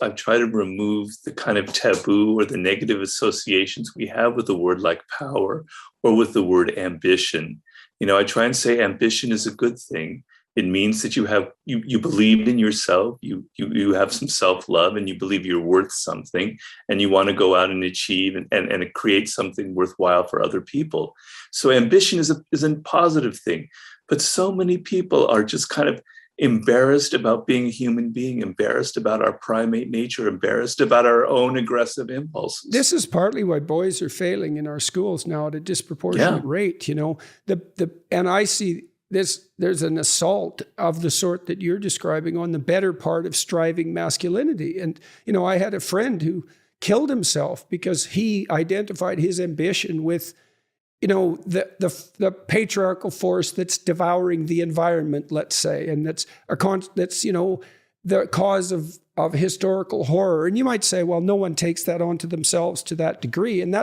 I've tried to remove the kind of taboo or the negative associations we have with the word like power or with the word ambition. I try and say ambition is a good thing. It means that you believe in yourself, you have some self-love, and you believe you're worth something, and you want to go out and achieve and create something worthwhile for other people. So ambition is a positive thing. But so many people are just kind of embarrassed about being a human being, embarrassed about our primate nature, embarrassed about our own aggressive impulses. This is partly why boys are failing in our schools now at a disproportionate rate. And I see there's an assault of the sort that you're describing on the better part of striving masculinity. And, I had a friend who killed himself because he identified his ambition with the patriarchal force that's devouring the environment, let's say, and that's the cause of historical horror. And you might say, well, no one takes that onto themselves to that degree. And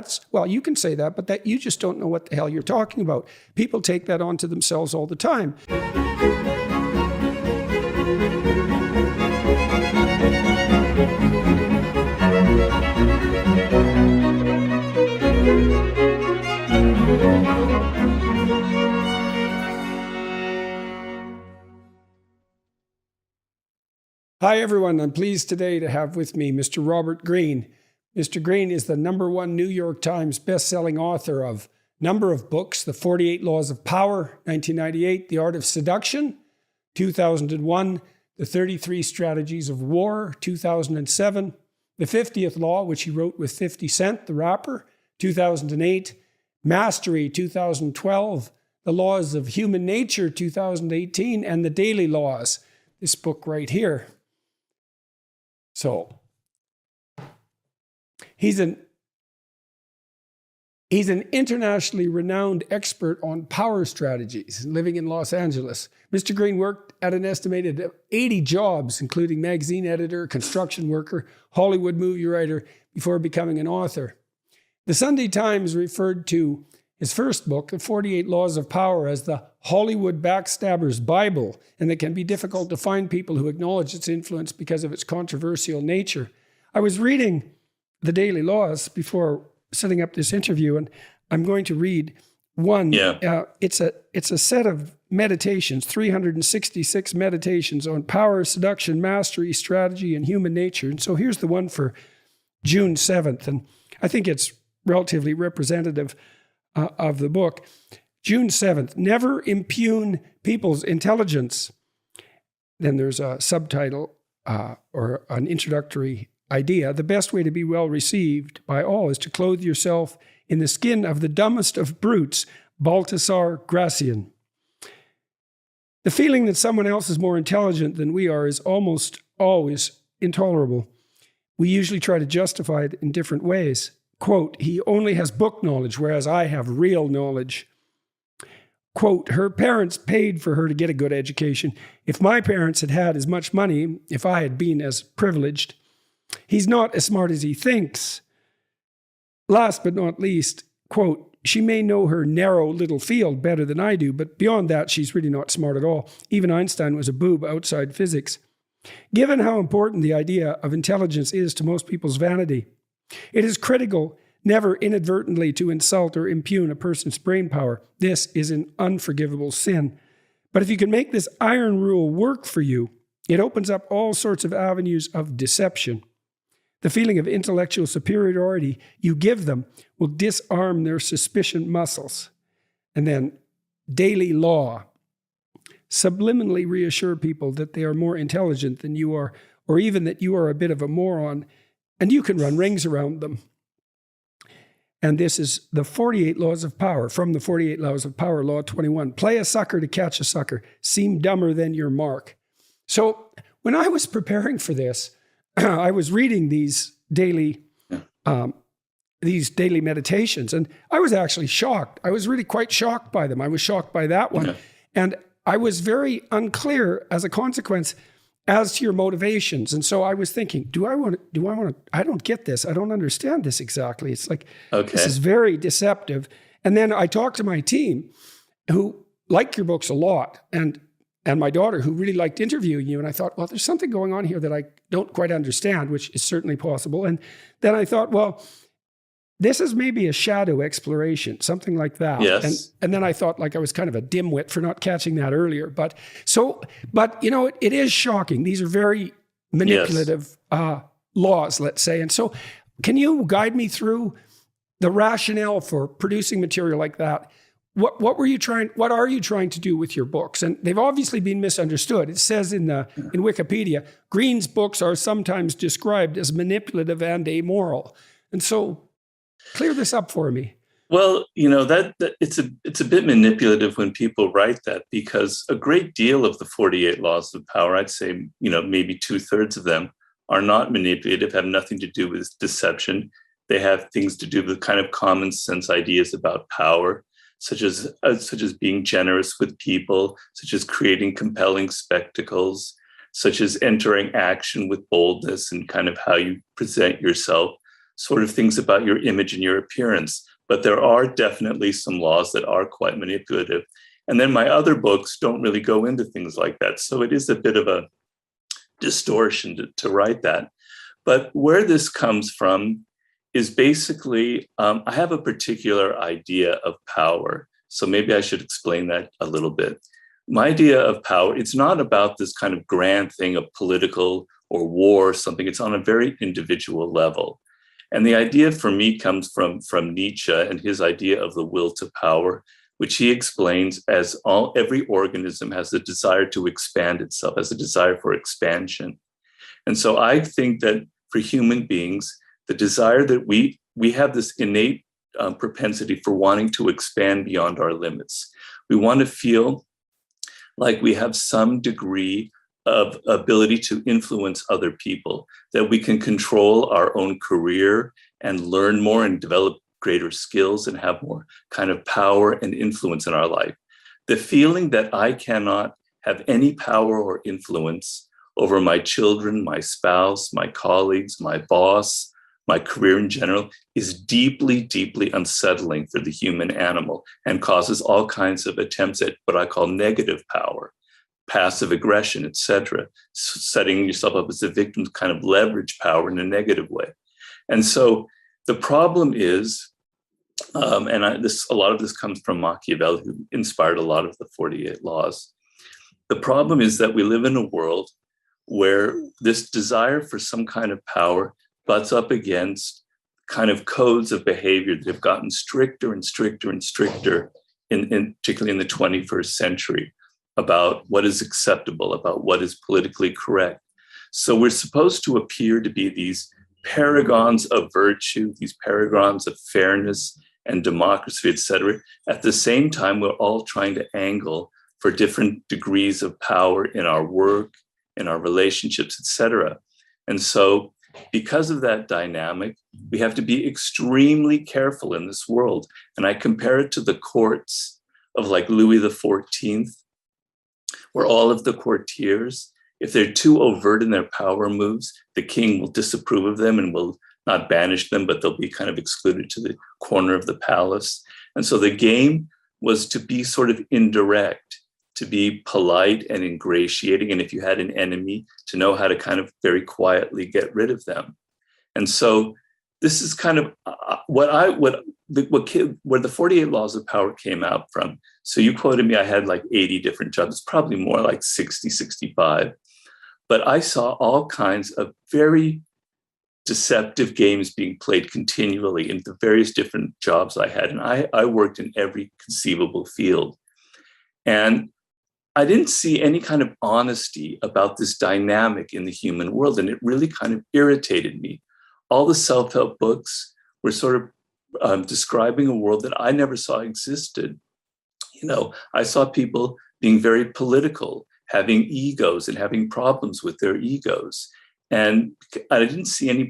you can say that, but that you just don't know what the hell you're talking about. People take that onto themselves all the time. Hi, everyone. I'm pleased today to have with me Mr. Robert Greene. Mr. Greene is the #1 New York Times bestselling author of a number of books: The 48 Laws of Power, 1998, The Art of Seduction, 2001, The 33 Strategies of War, 2007, The 50th Law, which he wrote with 50 Cent, the rapper, 2008, Mastery, 2012, The Laws of Human Nature, 2018, and The Daily Laws, this book right here. So he's an internationally renowned expert on power strategies, living in Los Angeles. Mr. Greene worked at an estimated 80 jobs, including magazine editor, construction worker, Hollywood movie writer, before becoming an author. The Sunday Times referred to his first book, The 48 Laws of Power, as the Hollywood backstabber's Bible, and it can be difficult to find people who acknowledge its influence because of its controversial nature. I was reading The Daily Laws before setting up this interview, and I'm going to read one. It's a set of meditations, 366 meditations on power, seduction, mastery, strategy, and human nature. And so here's the one for June 7th, and I think it's relatively representative of the book. June 7th, never impugn people's intelligence. Then there's a subtitle or an introductory idea. The best way to be well received by all is to clothe yourself in the skin of the dumbest of brutes, Baltasar Gracian. The feeling that someone else is more intelligent than we are is almost always intolerable. We usually try to justify it in different ways. Quote, he only has book knowledge, whereas I have real knowledge. Quote, her parents paid for her to get a good education. If my parents had had as much money, if I had been as privileged, he's not as smart as he thinks. Last but not least, quote, she may know her narrow little field better than I do, but beyond that, she's really not smart at all. Even Einstein was a boob outside physics. Given how important the idea of intelligence is to most people's vanity, it is critical never inadvertently to insult or impugn a person's brain power. This is an unforgivable sin. But if you can make this iron rule work for you, it opens up all sorts of avenues of deception. The feeling of intellectual superiority you give them will disarm their suspicion muscles. And then, daily law. Subliminally reassure people that they are more intelligent than you are, or even that you are a bit of a moron, and you can run rings around them. And this is the 48 Laws of Power, from the 48 Laws of Power, Law 21. Play a sucker to catch a sucker. Seem dumber than your mark. So when I was preparing for this, I was reading these daily meditations, and I was actually shocked. I was really quite shocked by them. I was shocked by that one. Okay. And I was very unclear as a consequence as to your motivations. And so I was thinking, I don't get this. I don't understand this exactly. It's like, This is very deceptive. And then I talked to my team who like your books a lot. And and my daughter, who really liked interviewing you. And I thought, well, there's something going on here that I don't quite understand, which is certainly possible. And then I thought, well, this is maybe a shadow exploration, something like that. Yes. And then I thought, like, I was kind of a dimwit for not catching that earlier. But it is shocking. These are very manipulative laws, let's say. And so can you guide me through the rationale for producing material like that? What are you trying to do with your books? And they've obviously been misunderstood. It says in Wikipedia, Green's books are sometimes described as manipulative and amoral. And so clear this up for me. Well, that it's a bit manipulative when people write that, because a great deal of the 48 laws of power, I'd say, maybe 2/3 of them are not manipulative, have nothing to do with deception. They have things to do with kind of common sense ideas about power, such as being generous with people, such as creating compelling spectacles, such as entering action with boldness and kind of how you present yourself, sort of things about your image and your appearance. But there are definitely some laws that are quite manipulative. And then my other books don't really go into things like that. So it is a bit of a distortion to write that. But where this comes from is basically, I have a particular idea of power. So maybe I should explain that a little bit. My idea of power, it's not about this kind of grand thing of political or war or something. It's on a very individual level. And the idea for me comes from Nietzsche and his idea of the will to power, which he explains as every organism has a desire to expand itself, has a desire for expansion. And so I think that for human beings, the desire that we have this innate propensity for wanting to expand beyond our limits. We want to feel like we have some degree of ability to influence other people, that we can control our own career and learn more and develop greater skills and have more kind of power and influence in our life. The feeling that I cannot have any power or influence over my children, my spouse, my colleagues, my boss, my career in general is deeply, deeply unsettling for the human animal and causes all kinds of attempts at what I call negative power, passive aggression, etc., setting yourself up as a victim to kind of leverage power in a negative way. And so the problem is, a lot of this comes from Machiavelli, who inspired a lot of the 48 laws. The problem is that we live in a world where this desire for some kind of power butts up against kind of codes of behavior that have gotten stricter and stricter and stricter, particularly in the 21st century, about what is acceptable, about what is politically correct. So we're supposed to appear to be these paragons of virtue, these paragons of fairness and democracy, et cetera. At the same time, we're all trying to angle for different degrees of power in our work, in our relationships, et cetera. And so because of that dynamic, we have to be extremely careful in this world. And I compare it to the courts of like Louis XIV, where all of the courtiers, if they're too overt in their power moves, the king will disapprove of them and will not banish them, but they'll be kind of excluded to the corner of the palace. And so the game was to be sort of indirect, to be polite and ingratiating. And if you had an enemy, to know how to kind of very quietly get rid of them. And so this is kind of where the 48 laws of power came out from. So you quoted me, I had like 80 different jobs, it's probably more like 60, 65. But I saw all kinds of very deceptive games being played continually in the various different jobs I had. And I worked in every conceivable field. And I didn't see any kind of honesty about this dynamic in the human world. And it really kind of irritated me. All the self-help books were sort of describing a world that I never saw existed. I saw people being very political, having egos and having problems with their egos. And I didn't see any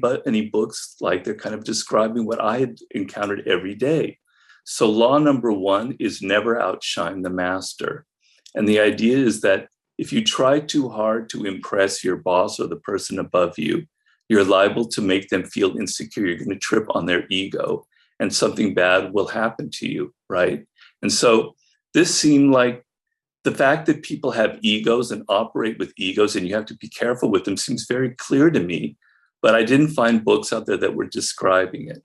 books like they're kind of describing what I had encountered every day. So law number one is never outshine the master. And the idea is that if you try too hard to impress your boss or the person above you, you're liable to make them feel insecure. You're going to trip on their ego and something bad will happen to you, right? And so this seemed like the fact that people have egos and operate with egos and you have to be careful with them seems very clear to me, but I didn't find books out there that were describing it.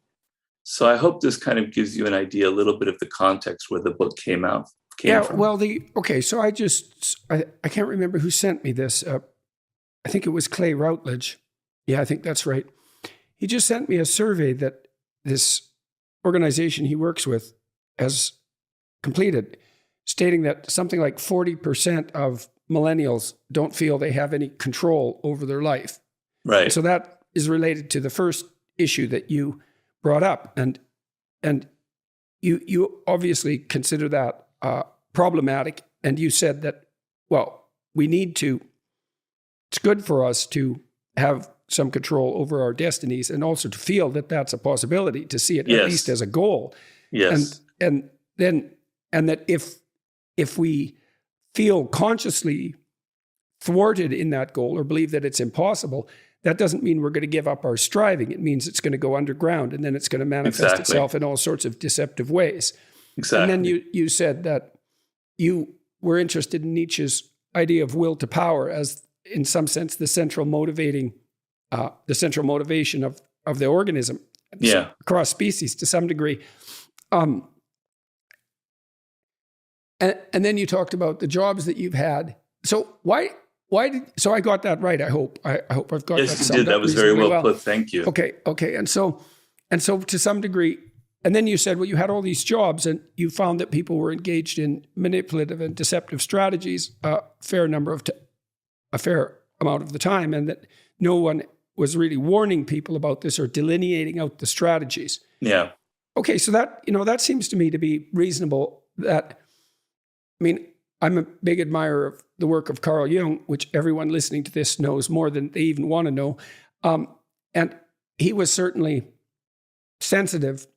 So I hope this kind of gives you an idea, a little bit of the context where the book came from. Well, so I can't remember who sent me this. I think it was Clay Routledge. Yeah, I think that's right. He just sent me a survey that this organization he works with has completed, stating that something like 40% of millennials don't feel they have any control over their life. Right. So that is related to the first issue that you brought up. And you obviously consider that problematic. And you said that, well, it's good for us to have some control over our destinies and also to feel that that's a possibility, to see it at least as a goal. Yes. And that if we feel consciously thwarted in that goal or believe that it's impossible, that doesn't mean we're going to give up our striving. It means it's going to go underground, and then it's going to manifest itself in all sorts of deceptive ways. Exactly. And then you said that you were interested in Nietzsche's idea of will to power as, in some sense, the central motivation of the organism across species to some degree. And then you talked about the jobs that you've had. So so I got that right, I hope. I hope I've got that summed up. Yes, you did. That was very well put. Thank you. Okay. And so to some degree, and then you said, well, you had all these jobs and you found that people were engaged in manipulative and deceptive strategies a fair amount of the time, and that no one was really warning people about this or delineating out the strategies. Yeah. Okay, so that seems to me to be reasonable. I'm a big admirer of the work of Carl Jung, which everyone listening to this knows more than they even want to know. And he was certainly sensitive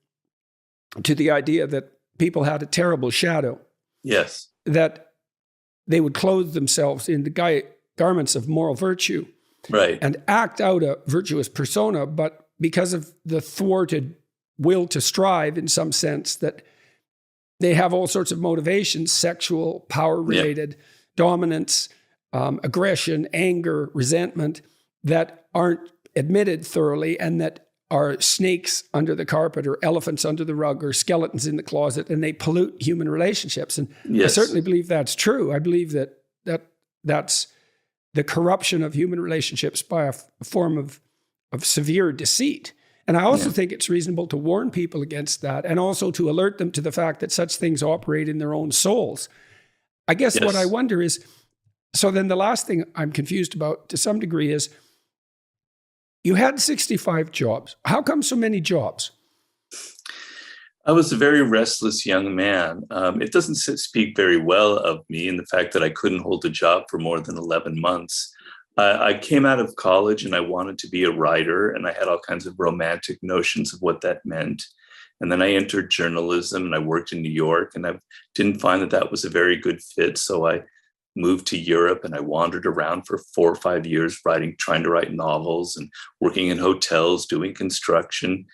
to the idea that people had a terrible shadow. Yes. That they would clothe themselves in the garments of moral virtue. Right. And act out a virtuous persona, but because of the thwarted will to strive, in some sense, that they have all sorts of motivations, sexual, power-related, dominance, aggression, anger, resentment, that aren't admitted thoroughly and that are snakes under the carpet or elephants under the rug or skeletons in the closet, and they pollute human relationships. And I certainly believe that's true. I believe that's the corruption of human relationships by a form of severe deceit. And I also think it's reasonable to warn people against that and also to alert them to the fact that such things operate in their own souls. I guess what I wonder is, so then the last thing I'm confused about to some degree is, you had 65 jobs. How come so many jobs? I was a very restless young man. It doesn't speak very well of me in the fact that I couldn't hold a job for more than 11 months. I came out of college and I wanted to be a writer, and I had all kinds of romantic notions of what that meant. And then I entered journalism and I worked in New York, and I didn't find that was a very good fit. So I moved to Europe and I wandered around for 4 or 5 years trying to write novels and working in hotels, doing construction,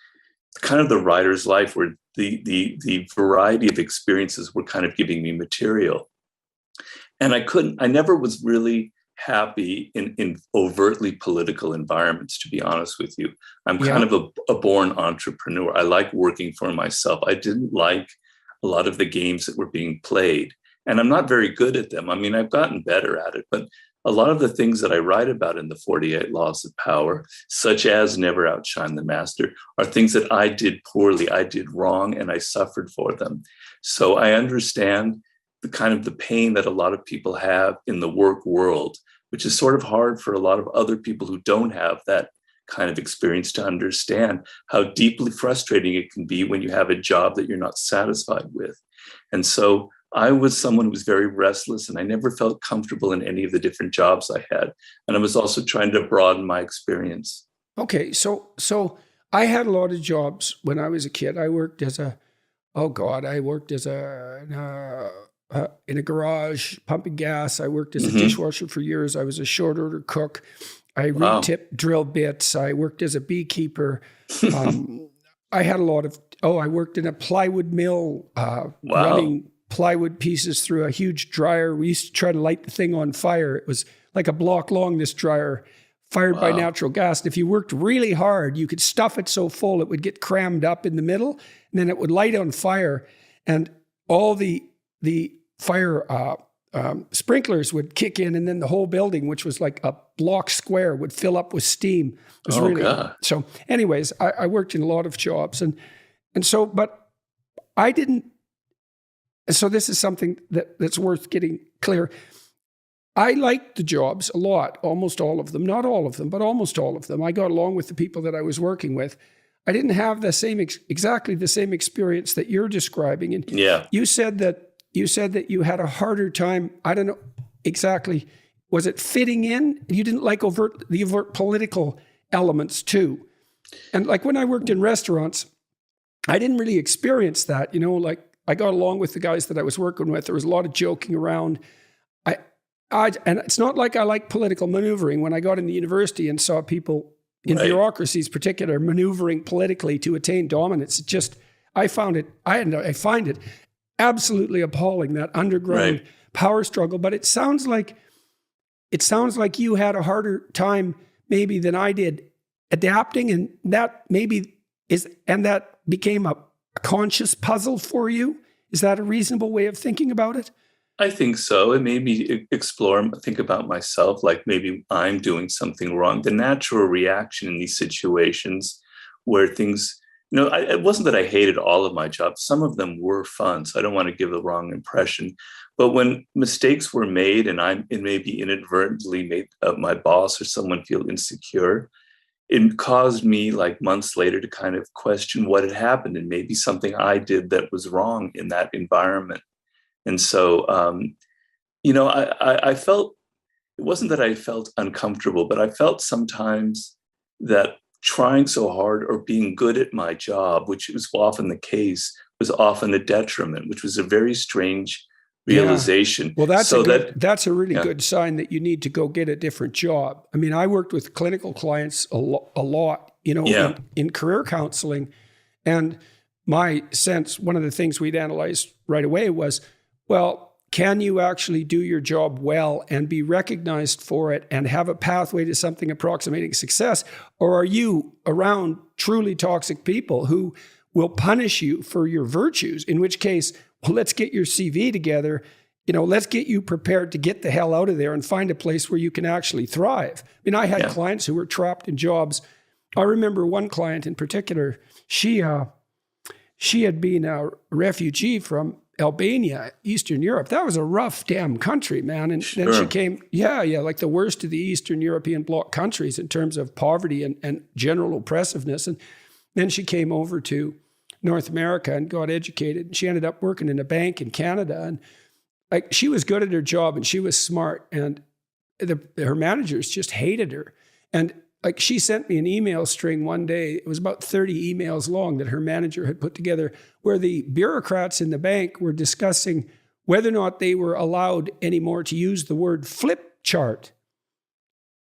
kind of the writer's life where the variety of experiences were kind of giving me material. And I never was really happy in overtly political environments, to be honest with you. I'm kind of a born entrepreneur. I like working for myself. I didn't like a lot of the games that were being played, and I'm not very good at them. I mean, I've gotten better at it, but a lot of the things that I write about in the 48 Laws of Power, such as never outshine the master, are things that I did poorly, I did wrong, and I suffered for them. So I understand the pain that a lot of people have in the work world, which is sort of hard for a lot of other people who don't have that kind of experience to understand how deeply frustrating it can be when you have a job that you're not satisfied with. And so I was someone who was very restless, and I never felt comfortable in any of the different jobs I had. And I was also trying to broaden my experience. Okay, so I had a lot of jobs when I was a kid. I worked in a garage pumping gas. I worked as a dishwasher for years. I was a short order cook. I re-tipped drill bits. I worked as a beekeeper. I had a lot of, I worked in a plywood mill, running plywood pieces through a huge dryer. We used to try to light the thing on fire. It was like a block long, this dryer, fired by natural gas. And if you worked really hard, you could stuff it so full it would get crammed up in the middle, and then it would light on fire, and all the fire sprinklers would kick in, and then the whole building, which was like a block square, would fill up with steam. It was God. So anyways, I worked in a lot of jobs, and so, but I didn't. So this is something that's worth getting clear. I liked the jobs a lot, almost all of them, not all of them, but almost all of them. I got along with the people that I was working with. I didn't have the same exactly the same experience that you're describing. And you said that you had a harder time. I don't know exactly. Was it fitting in? You didn't like the overt political elements too. And like when I worked in restaurants, I didn't really experience that. Like I got along with the guys that I was working with. There was a lot of joking around. And it's not like I like political maneuvering. When I got in the university and saw people in bureaucracies, particular, maneuvering politically to attain dominance, I find it absolutely appalling, that underground power struggle. But it sounds like you had a harder time maybe than I did adapting, and that became a conscious puzzle for you. Is that a reasonable way of thinking about it? I think so. It made me think about myself, like maybe I'm doing something wrong. The natural reaction in these situations where things, it wasn't that I hated all of my jobs. Some of them were fun, so I don't want to give the wrong impression. But when mistakes were made and it maybe inadvertently made my boss or someone feel insecure, it caused me like months later to kind of question what had happened, and maybe something I did that was wrong in that environment. And so, I felt, it wasn't that I felt uncomfortable, but I felt sometimes that trying so hard or being good at my job, which was often the case, was often a detriment, which was a very strange realization. Well, that's a really good sign that you need to go get a different job. I mean, I worked with clinical clients a lot, in career counseling. And my sense, one of the things we'd analyze right away was, well, can you actually do your job well and be recognized for it and have a pathway to something approximating success? Or are you around truly toxic people who will punish you for your virtues? In which case, well, let's get your CV together. Let's get you prepared to get the hell out of there and find a place where you can actually thrive. I mean, I had clients who were trapped in jobs. I remember one client in particular, she had been a refugee from Albania, Eastern Europe. That was a rough damn country, man. And then she came, like the worst of the Eastern European bloc countries in terms of poverty and general oppressiveness. And then she came over to North America and got educated. And she ended up working in a bank in Canada. And like she was good at her job and she was smart. And her managers just hated her. And like she sent me an email string one day. It was about 30 emails long that her manager had put together, where the bureaucrats in the bank were discussing whether or not they were allowed anymore to use the word flip chart.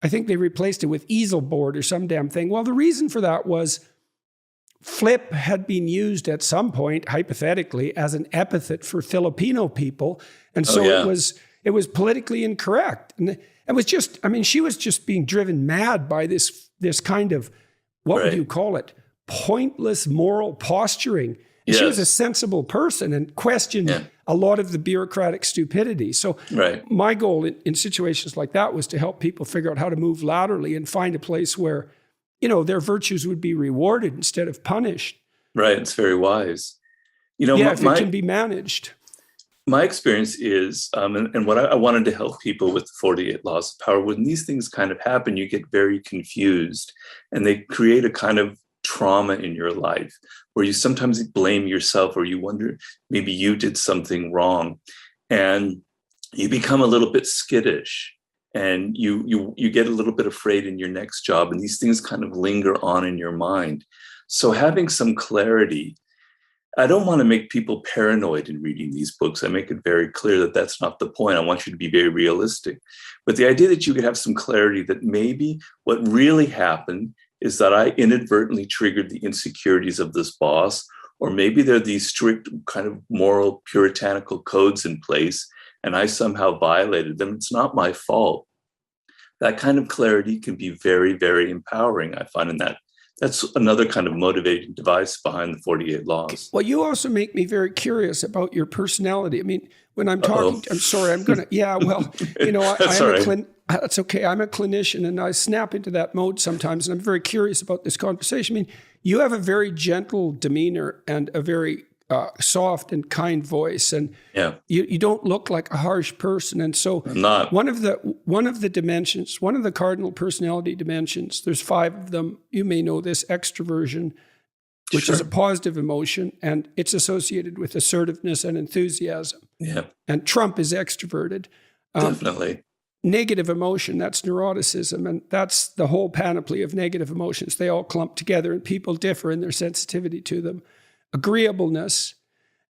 I think they replaced it with easel board or some damn thing. Well, the reason for that was flip had been used at some point, hypothetically, as an epithet for Filipino people. And so it was politically incorrect. And it was just, she was just being driven mad by this kind of, what would you call it? Pointless moral posturing. And she was a sensible person and questioned a lot of the bureaucratic stupidity. So my goal in situations like that was to help people figure out how to move laterally and find a place where, their virtues would be rewarded instead of punished. Right. It's very wise. If it can be managed. My experience is, and what I wanted to help people with the 48 laws of power, when these things kind of happen, you get very confused and they create a kind of trauma in your life where you sometimes blame yourself or you wonder, maybe you did something wrong and you become a little bit skittish and you get a little bit afraid in your next job, and these things kind of linger on in your mind. So having some clarity, I don't want to make people paranoid in reading these books. I make it very clear that that's not the point. I want you to be very realistic. But the idea that you could have some clarity that maybe what really happened is that I inadvertently triggered the insecurities of this boss, or maybe there are these strict kind of moral puritanical codes in place, and I somehow violated them. It's not my fault. That kind of clarity can be very, very empowering, I find, in that. That's another kind of motivating device behind the 48 laws. Well, you also make me very curious about your personality. I mean, when I'm talking, I'm sorry, I'm going to, yeah, well, you know, that's okay. I'm a clinician and I snap into that mode sometimes, and I'm very curious about this conversation. I mean, you have a very gentle demeanor and a very soft and kind voice, and you don't look like a harsh person. And so I'm not. one of the dimensions, one of the cardinal personality dimensions, there's 5 of them. You may know this: extroversion, which is a positive emotion, and it's associated with assertiveness and enthusiasm. Yeah. And Trump is extroverted. Definitely. Negative emotion, that's neuroticism, and that's the whole panoply of negative emotions. They all clump together, and people differ in their sensitivity to them. Agreeableness,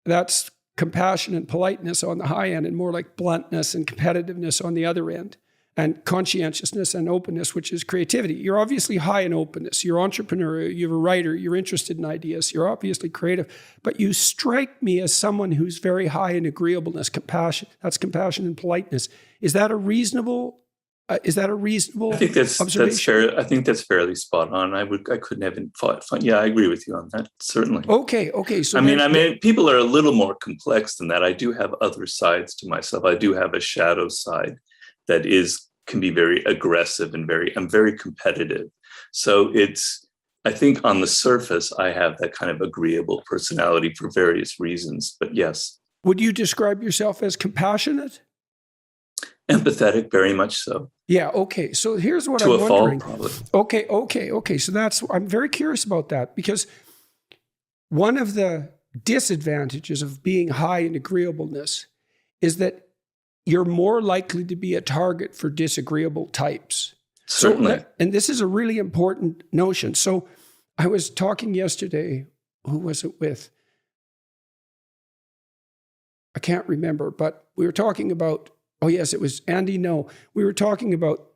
that's compassion and politeness on the high end, and more like bluntness and competitiveness on the other end. And conscientiousness and openness, which is creativity. You're obviously high in openness. You're entrepreneurial, you're a writer, you're interested in ideas, you're obviously creative. But you strike me as someone who's very high in agreeableness, compassion. That's compassion and politeness. Is that a reasonable I think that's fair. I think that's fairly spot on. I couldn't have thought. Yeah, I agree with you on that. Certainly. Okay. So I mean, people are a little more complex than that. I do have other sides to myself. I do have a shadow side that can be very aggressive and I'm very competitive. So I think on the surface, I have that kind of agreeable personality for various reasons. But yes. Would you describe yourself as compassionate? Empathetic, very much so. Yeah. Okay. So here's what I'm wondering. To a fault, probably. Okay. So I'm very curious about that, because one of the disadvantages of being high in agreeableness is that you're more likely to be a target for disagreeable types. Certainly. And this is a really important notion. So I was talking yesterday, who was it with? I can't remember, but we were talking about, oh yes, it was Andy. No, we were talking about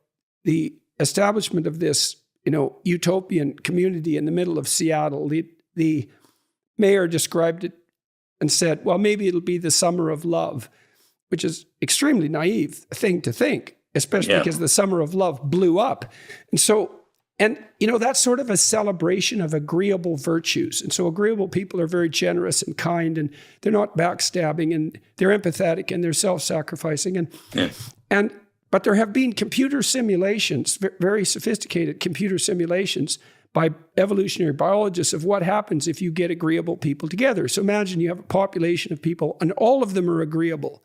the establishment of this, utopian community in the middle of Seattle. The mayor described it and said, well, maybe it'll be the summer of love, which is extremely naive thing to think, especially because the summer of love blew up. And that's sort of a celebration of agreeable virtues. And so agreeable people are very generous and kind, and they're not backstabbing, and they're empathetic, and they're self-sacrificing. But there have been computer simulations, very sophisticated computer simulations by evolutionary biologists of what happens if you get agreeable people together. So imagine you have a population of people, and all of them are agreeable.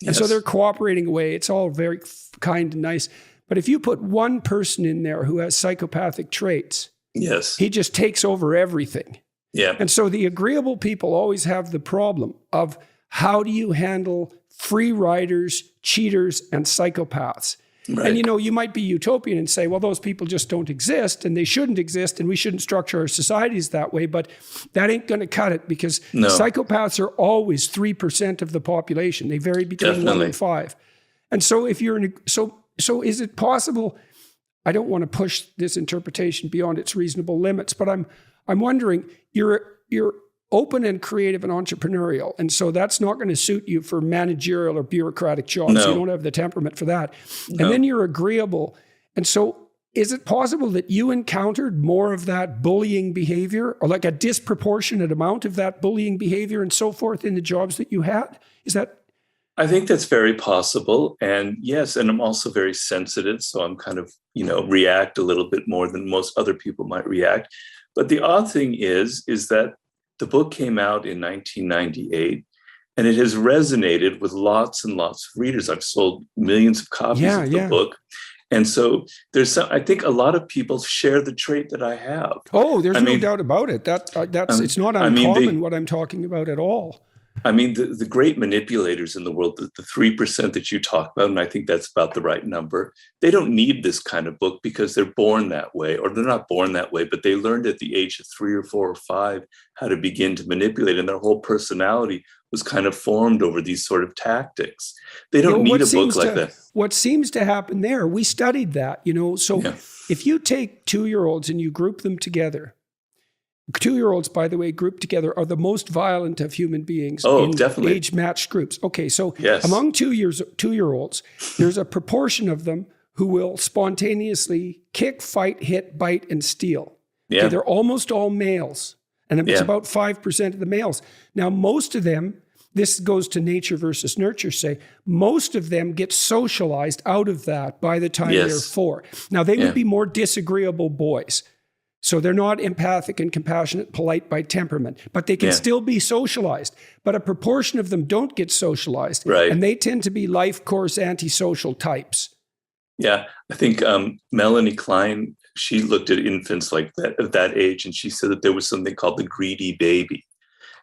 And so they're cooperating away. It's all very kind and nice. But if you put one person in there who has psychopathic traits, he just takes over everything. Yeah. And so the agreeable people always have the problem of, how do you handle free riders, cheaters, and psychopaths? Right. And you might be utopian and say, well, those people just don't exist, and they shouldn't exist, and we shouldn't structure our societies that way. But that ain't going to cut it, because psychopaths are always 3% of the population. They vary between 1 and 5. And so if you're so is it possible? I don't want to push this interpretation beyond its reasonable limits, but I'm wondering, you're open and creative and entrepreneurial, and so that's not going to suit you for managerial or bureaucratic jobs. You don't have the temperament for that. And then you're agreeable. And so is it possible that you encountered more of that bullying behavior, or like a disproportionate amount of that bullying behavior and so forth in the jobs that you had? Is that? I think that's very possible. And yes, and I'm also very sensitive. So I'm kind of, react a little bit more than most other people might react. But the odd thing is that the book came out in 1998, and it has resonated with lots and lots of readers. I've sold millions of copies of the book. And so I think a lot of people share the trait that I have. Oh, there's no doubt about it. It's not uncommon what I'm talking about at all. I mean, the great manipulators in the world, the 3% that you talk about, and I think that's about the right number, they don't need this kind of book because they're born that way, or they're not born that way, but they learned at the age of 3 or 4 or 5 how to begin to manipulate, and their whole personality was kind of formed over these sort of tactics. They don't need a book like that. What seems to happen there, we studied that, if you take 2-year-olds and you group them together, 2-year-olds, by the way, grouped together, are the most violent of human beings in definitely. age-matched groups. Okay, so Yes. among 2-year-olds, there's a proportion of them who will spontaneously kick, fight, hit, bite, and steal. Yeah. Okay, they're almost all males, and it's Yeah. about 5% of the males. Now, most of them, this goes to nature versus nurture, say, most of them get socialized out of that by the time Yes. they're 4. Now, they Yeah. would be more disagreeable boys. So they're not empathic and compassionate, polite by temperament, but they can Yeah. still be socialized. But a proportion of them don't get socialized, Right. and they tend to be life course antisocial types. Yeah, I think Melanie Klein, she looked at infants like that of that age, and she said that there was something called the greedy baby.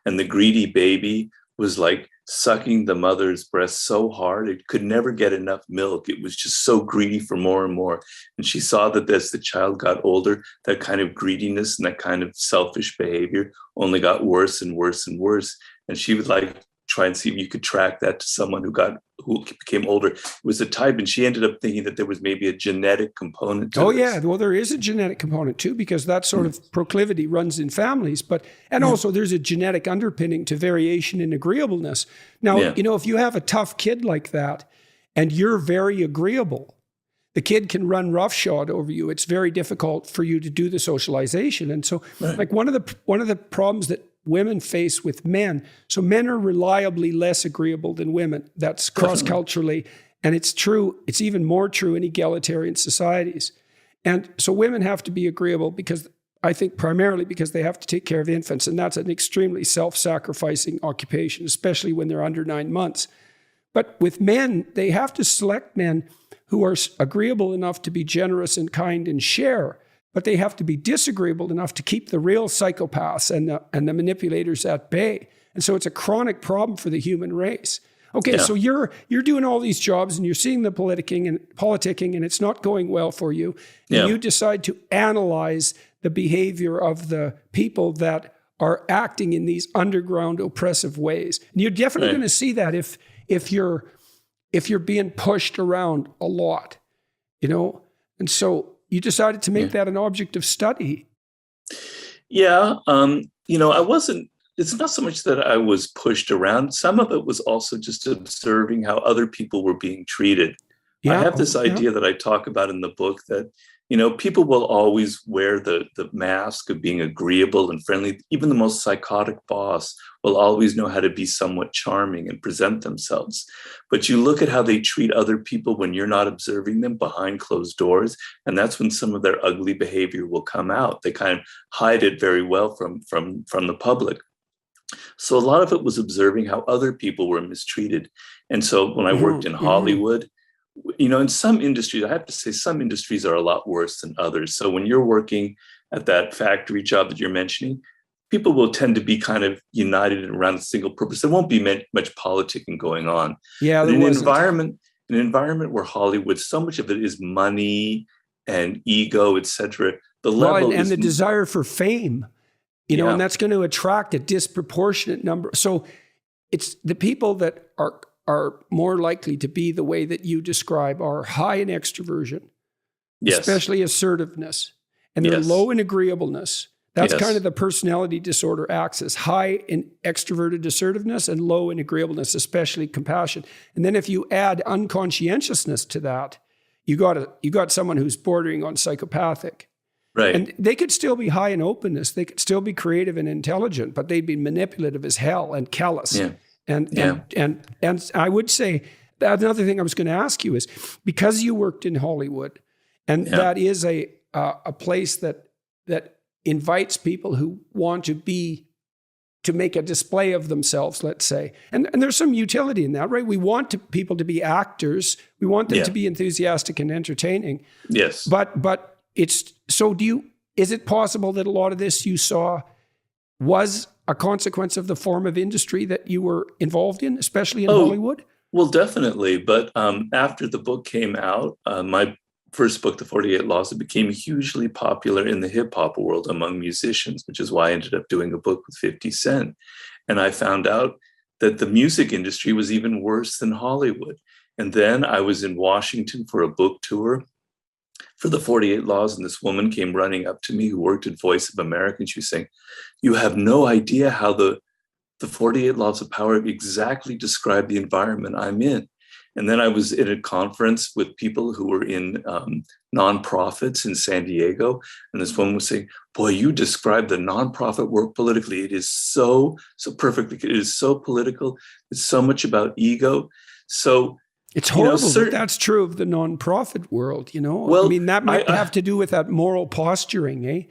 And the greedy baby was like sucking the mother's breast so hard, it could never get enough milk. It was just so greedy for more and more. And she saw that as the child got older, that kind of greediness and that kind of selfish behavior only got worse and worse and worse. And she would like try and see if you could track that to someone who became older. It was a type, and she ended up thinking that there was maybe a genetic component to this. Yeah, well, there is a genetic component too, because that sort of proclivity runs in families. And also there's a genetic underpinning to variation in agreeableness. Now, if you have a tough kid like that, and you're very agreeable, the kid can run roughshod over you. It's very difficult for you to do the socialization. And so, like one of the problems that women face with men. So men are reliably less agreeable than women. That's cross-culturally. And it's true. It's even more true in egalitarian societies. And so women have to be agreeable because I think primarily because they have to take care of infants. And that's an extremely self-sacrificing occupation, especially when they're under 9 months. But with men, they have to select men who are agreeable enough to be generous and kind and share. But they have to be disagreeable enough to keep the real psychopaths and the manipulators at bay. And so it's a chronic problem for the human race. Okay, so you're doing all these jobs and you're seeing the politicking and it's not going well for you. And you decide to analyze the behavior of the people that are acting in these underground oppressive ways. And you're definitely going to see that if you're being pushed around a lot, And so you decided to make that an object of study. Yeah. It's not so much that I was pushed around. Some of it was also just observing how other people were being treated. I have this idea that I talk about in the book that, people will always wear the mask of being agreeable and friendly. Even the most psychotic boss will always know how to be somewhat charming and present themselves. But you look at how they treat other people when you're not observing them behind closed doors, and that's when some of their ugly behavior will come out. They kind of hide it very well from the public. So a lot of it was observing how other people were mistreated. And so when I worked in Hollywood, in some industries, I have to say some industries are a lot worse than others. So when you're working at that factory job that you're mentioning, people will tend to be kind of united around a single purpose. There won't be much politicking going on. Yeah, in an environment where Hollywood, so much of it is money and ego, etc. The level and the desire for fame, and that's going to attract a disproportionate number. So it's the people that are more likely to be the way that you describe are high in extroversion, especially assertiveness, and they're low in agreeableness. That's kind of the personality disorder axis: high in extroverted assertiveness and low in agreeableness, especially compassion. And then if you add unconscientiousness to that, you got someone who's bordering on psychopathic. Right. And they could still be high in openness. They could still be creative and intelligent, but they'd be manipulative as hell and callous. Yeah. And I would say that another thing I was going to ask you is, because you worked in Hollywood, and that is a place that invites people who want to make a display of themselves, let's say. And there's some utility in that, right? We want people to be actors. We want them to be enthusiastic and entertaining. Yes. But it's, so is it possible that a lot of this you saw was a consequence of the form of industry that you were involved in, especially in Hollywood? Well, definitely. But after the book came out, my first book, The 48 Laws, it became hugely popular in the hip hop world among musicians, which is why I ended up doing a book with 50 Cent. And I found out that the music industry was even worse than Hollywood. And then I was in Washington for a book tour. for the 48 Laws. And this woman came running up to me who worked at Voice of America. And she was saying, you have no idea how the 48 Laws of Power exactly describe the environment I'm in. And then I was in a conference with people who were in nonprofits in San Diego. And this woman was saying, boy, you describe the nonprofit work politically. It is so perfectly. It is so political. It's so much about ego. So it's horrible that that's true of the nonprofit world, Well, I mean, that might have to do with that moral posturing, eh?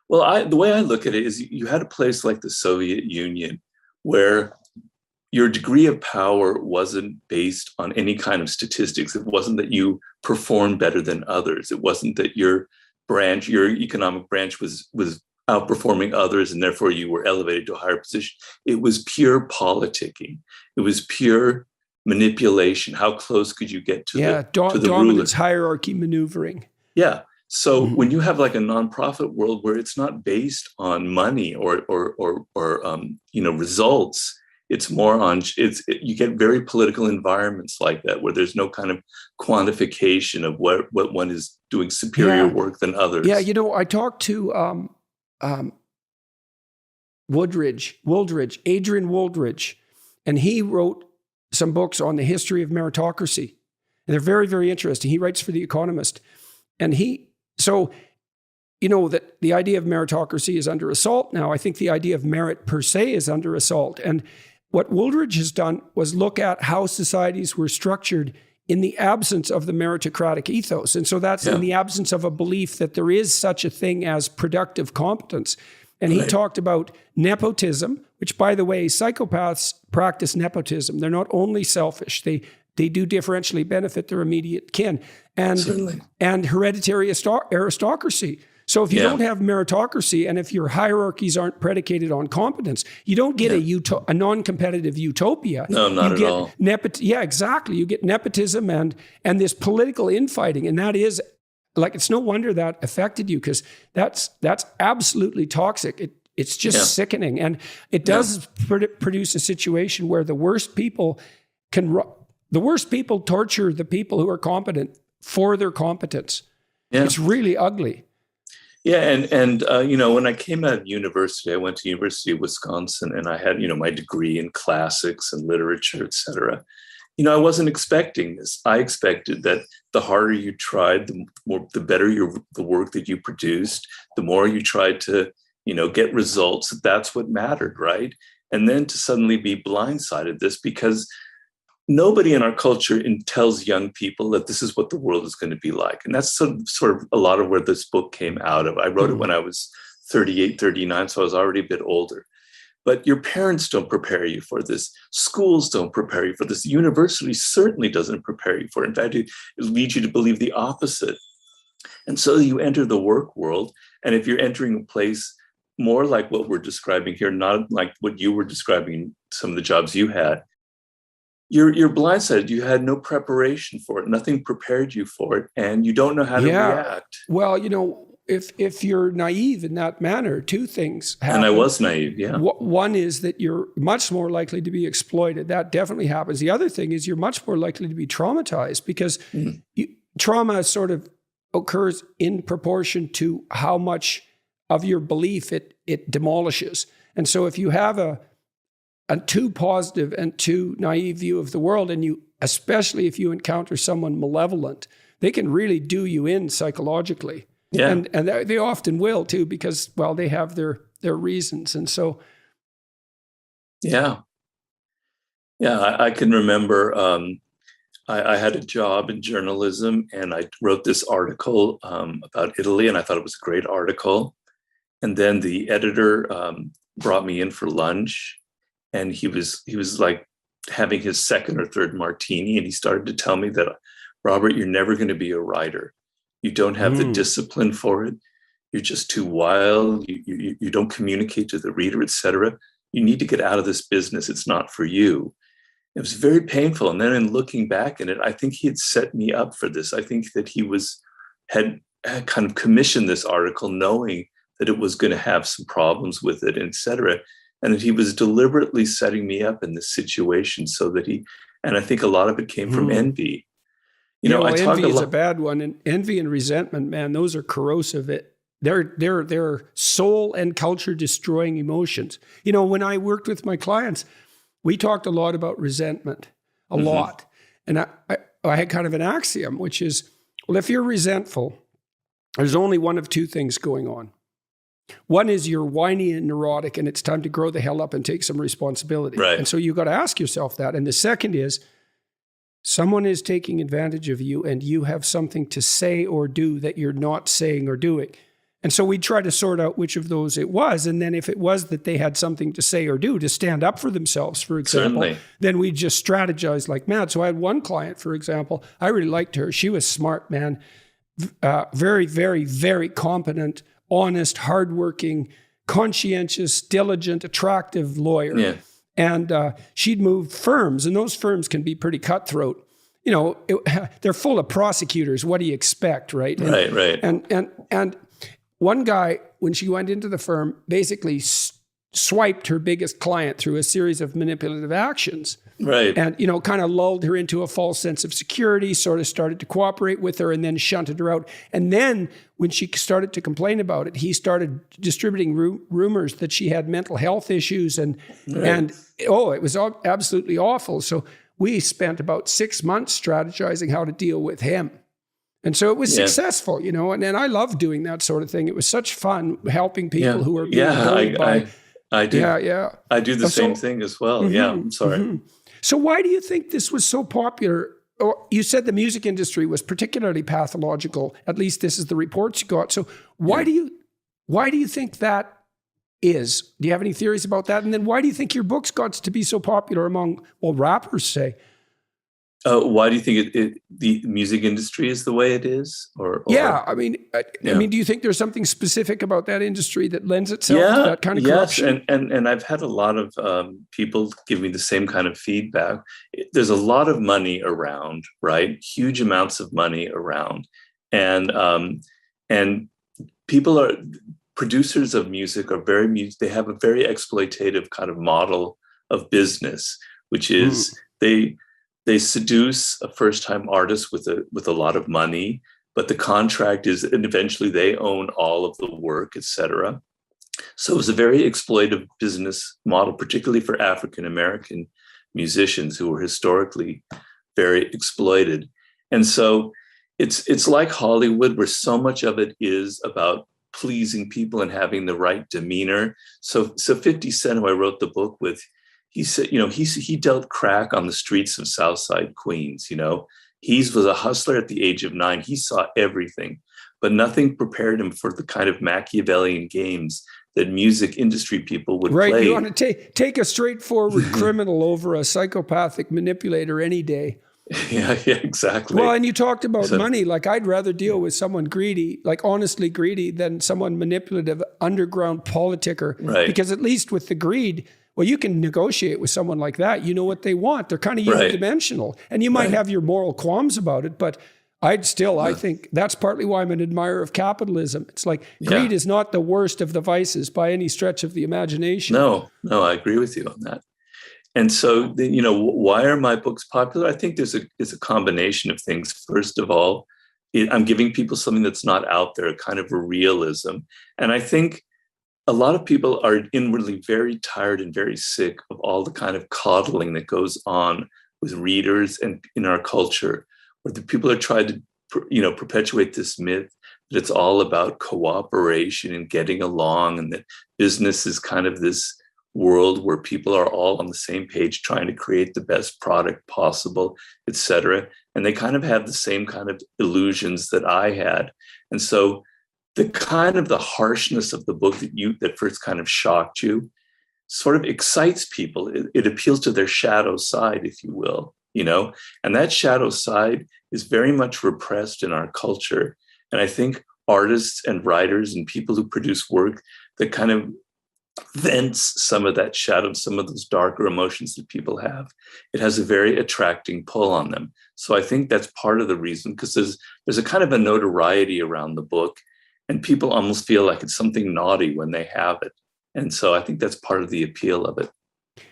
Well, the way I look at it is you had a place like the Soviet Union where your degree of power wasn't based on any kind of statistics. It wasn't that you performed better than others. It wasn't that your economic branch was outperforming others and therefore you were elevated to a higher position. It was pure politicking. It was pure manipulation. How close could you get to the dominance, ruler? hierarchy maneuvering. Yeah. So when you have like a nonprofit world where it's not based on money or results, it's more on you get very political environments like that where there's no kind of quantification of what one is doing superior work than others. Yeah, I talked to Adrian Wooldridge, and he wrote some books on the history of meritocracy. And they're very, very interesting. He writes for The Economist. And that the idea of meritocracy is under assault now. I think the idea of merit per se is under assault. And what Wooldridge has done was look at how societies were structured in the absence of the meritocratic ethos. And so that's in the absence of a belief that there is such a thing as productive competence. And he talked about nepotism, which, by the way, psychopaths practice nepotism. They're not only selfish, they do differentially benefit their immediate kin, and hereditary aristocracy. So if you don't have meritocracy, and if your hierarchies aren't predicated on competence, you don't get a non-competitive utopia. No, not at all. Exactly. You get nepotism and this political infighting, and that is like, it's no wonder that affected you, because that's absolutely toxic. It's just sickening, and it does produce a situation where the worst people torture the people who are competent for their competence. Yeah. It's really ugly. Yeah, and when I came out of university, I went to University of Wisconsin, and I had my degree in classics and literature, et cetera. I wasn't expecting this. I expected that the harder you tried, the better the work that you produced, the more you tried to get results. That's what mattered, right? And then to suddenly be blindsided this, because nobody in our culture tells young people that this is what the world is going to be like. And that's sort of a lot of where this book came out of. I wrote it when I was 38, 39, so I was already a bit older. But your parents don't prepare you for this. Schools don't prepare you for this. University certainly doesn't prepare you for it. In fact, it leads you to believe the opposite. And so you enter the work world, and if you're entering a place more like what we're describing here, not like what you were describing, some of the jobs you had, you're blindsided. You had no preparation for it. Nothing prepared you for it, and you don't know how to react. Well, if you're naive in that manner, two things happen. And I was naive, yeah. One is that you're much more likely to be exploited. That definitely happens. The other thing is you're much more likely to be traumatized, because trauma sort of occurs in proportion to how much of your belief it demolishes. And so if you have a too positive and too naive view of the world, and especially if you encounter someone malevolent, they can really do you in psychologically. Yeah. And they often will too, because, well, they have their reasons. And so. Yeah. Yeah. I can remember, I had a job in journalism, and I wrote this article about Italy, and I thought it was a great article. And then the editor brought me in for lunch, and he was like having his second or third martini, and he started to tell me that, Robert, you're never going to be a writer. You don't have the discipline for it. You're just too wild. You don't communicate to the reader, et cetera. You need to get out of this business. It's not for you. It was very painful. And then in looking back at it, I think he had set me up for this. I think that he had kind of commissioned this article knowing that it was going to have some problems with it, et cetera. And that he was deliberately setting me up in this situation so that and I think a lot of it came from envy. Well, envy is a bad one, and envy and resentment, man, those are corrosive. They're soul and culture destroying emotions. When I worked with my clients, we talked a lot about resentment, a lot. And I had kind of an axiom, which is, well, if you're resentful, there's only one of two things going on. One is you're whiny and neurotic, and it's time to grow the hell up and take some responsibility. Right. And so you got to ask yourself that. And the second is, someone is taking advantage of you, and you have something to say or do that you're not saying or doing. And so we try to sort out which of those it was. And then if it was that they had something to say or do to stand up for themselves, for example, Certainly. then we just strategize like mad. So I had one client, for example, I really liked her. She was smart, man. Very, very, very competent, honest, hardworking, conscientious, diligent, attractive lawyer. Yeah. And she'd moved firms, and those firms can be pretty cutthroat. They're full of prosecutors. What do you expect, right? Right. And one guy, when she went into the firm, basically swiped her biggest client through a series of manipulative actions. Right. And, kind of lulled her into a false sense of security, sort of started to cooperate with her, and then shunted her out. And then when she started to complain about it, he started distributing rumors that she had mental health issues. And it was absolutely awful. So we spent about 6 months strategizing how to deal with him. And so it was successful, and I love doing that sort of thing. It was such fun helping people who are being bullied by... I do. Yeah. I do the same thing as well. Yeah, I'm sorry. So why do you think this was so popular? Or you said the music industry was particularly pathological. At least this is the reports you got. So why do you think that is? Do you have any theories about that? And then why do you think your books got to be so popular among, rappers, say? Why do you think the music industry is the way it is? I mean, do you think there's something specific about that industry that lends itself to that kind of corruption? Yes, and I've had a lot of people give me the same kind of feedback. There's a lot of money around, right? Huge amounts of money around, and producers of music are they have a very exploitative kind of model of business, which is they seduce a first-time artist with a lot of money, but the contract is, and eventually they own all of the work, etc. So it was a very exploitive business model, particularly for African-American musicians who were historically very exploited. And so it's like Hollywood, where so much of it is about pleasing people and having the right demeanor. So 50 Cent, who I wrote the book with, he said, he dealt crack on the streets of Southside Queens. He was a hustler at the age of 9. He saw everything, but nothing prepared him for the kind of Machiavellian games that music industry people would play. Right, you want to take a straightforward criminal over a psychopathic manipulator any day. Yeah, exactly. Well, and you talked about money. Like, I'd rather deal with someone greedy, like honestly greedy, than someone manipulative, underground politicker. Right. Because at least with the greed, well, you can negotiate with someone like that. You know what they want. They're kind of unidimensional. And you might have your moral qualms about it, but I think that's partly why I'm an admirer of capitalism. It's like greed is not the worst of the vices by any stretch of the imagination. No, I agree with you on that. And so, why are my books popular? I think there's a combination of things. First of all, I'm giving people something that's not out there, kind of a realism. And I think a lot of people are inwardly very tired and very sick of all the kind of coddling that goes on with readers and in our culture, where the people are trying to, perpetuate this myth that it's all about cooperation and getting along, and that business is kind of this world where people are all on the same page trying to create the best product possible, et cetera. And they kind of have the same kind of illusions that I had. And so the harshness of the book that first kind of shocked you sort of excites people. It appeals to their shadow side, if you will, and that shadow side is very much repressed in our culture. And I think artists and writers and people who produce work that kind of vents some of that shadow, some of those darker emotions that people have, it has a very attracting pull on them. So I think that's part of the reason, because there's a kind of a notoriety around the book, and people almost feel like it's something naughty when they have it. And so I think that's part of the appeal of it.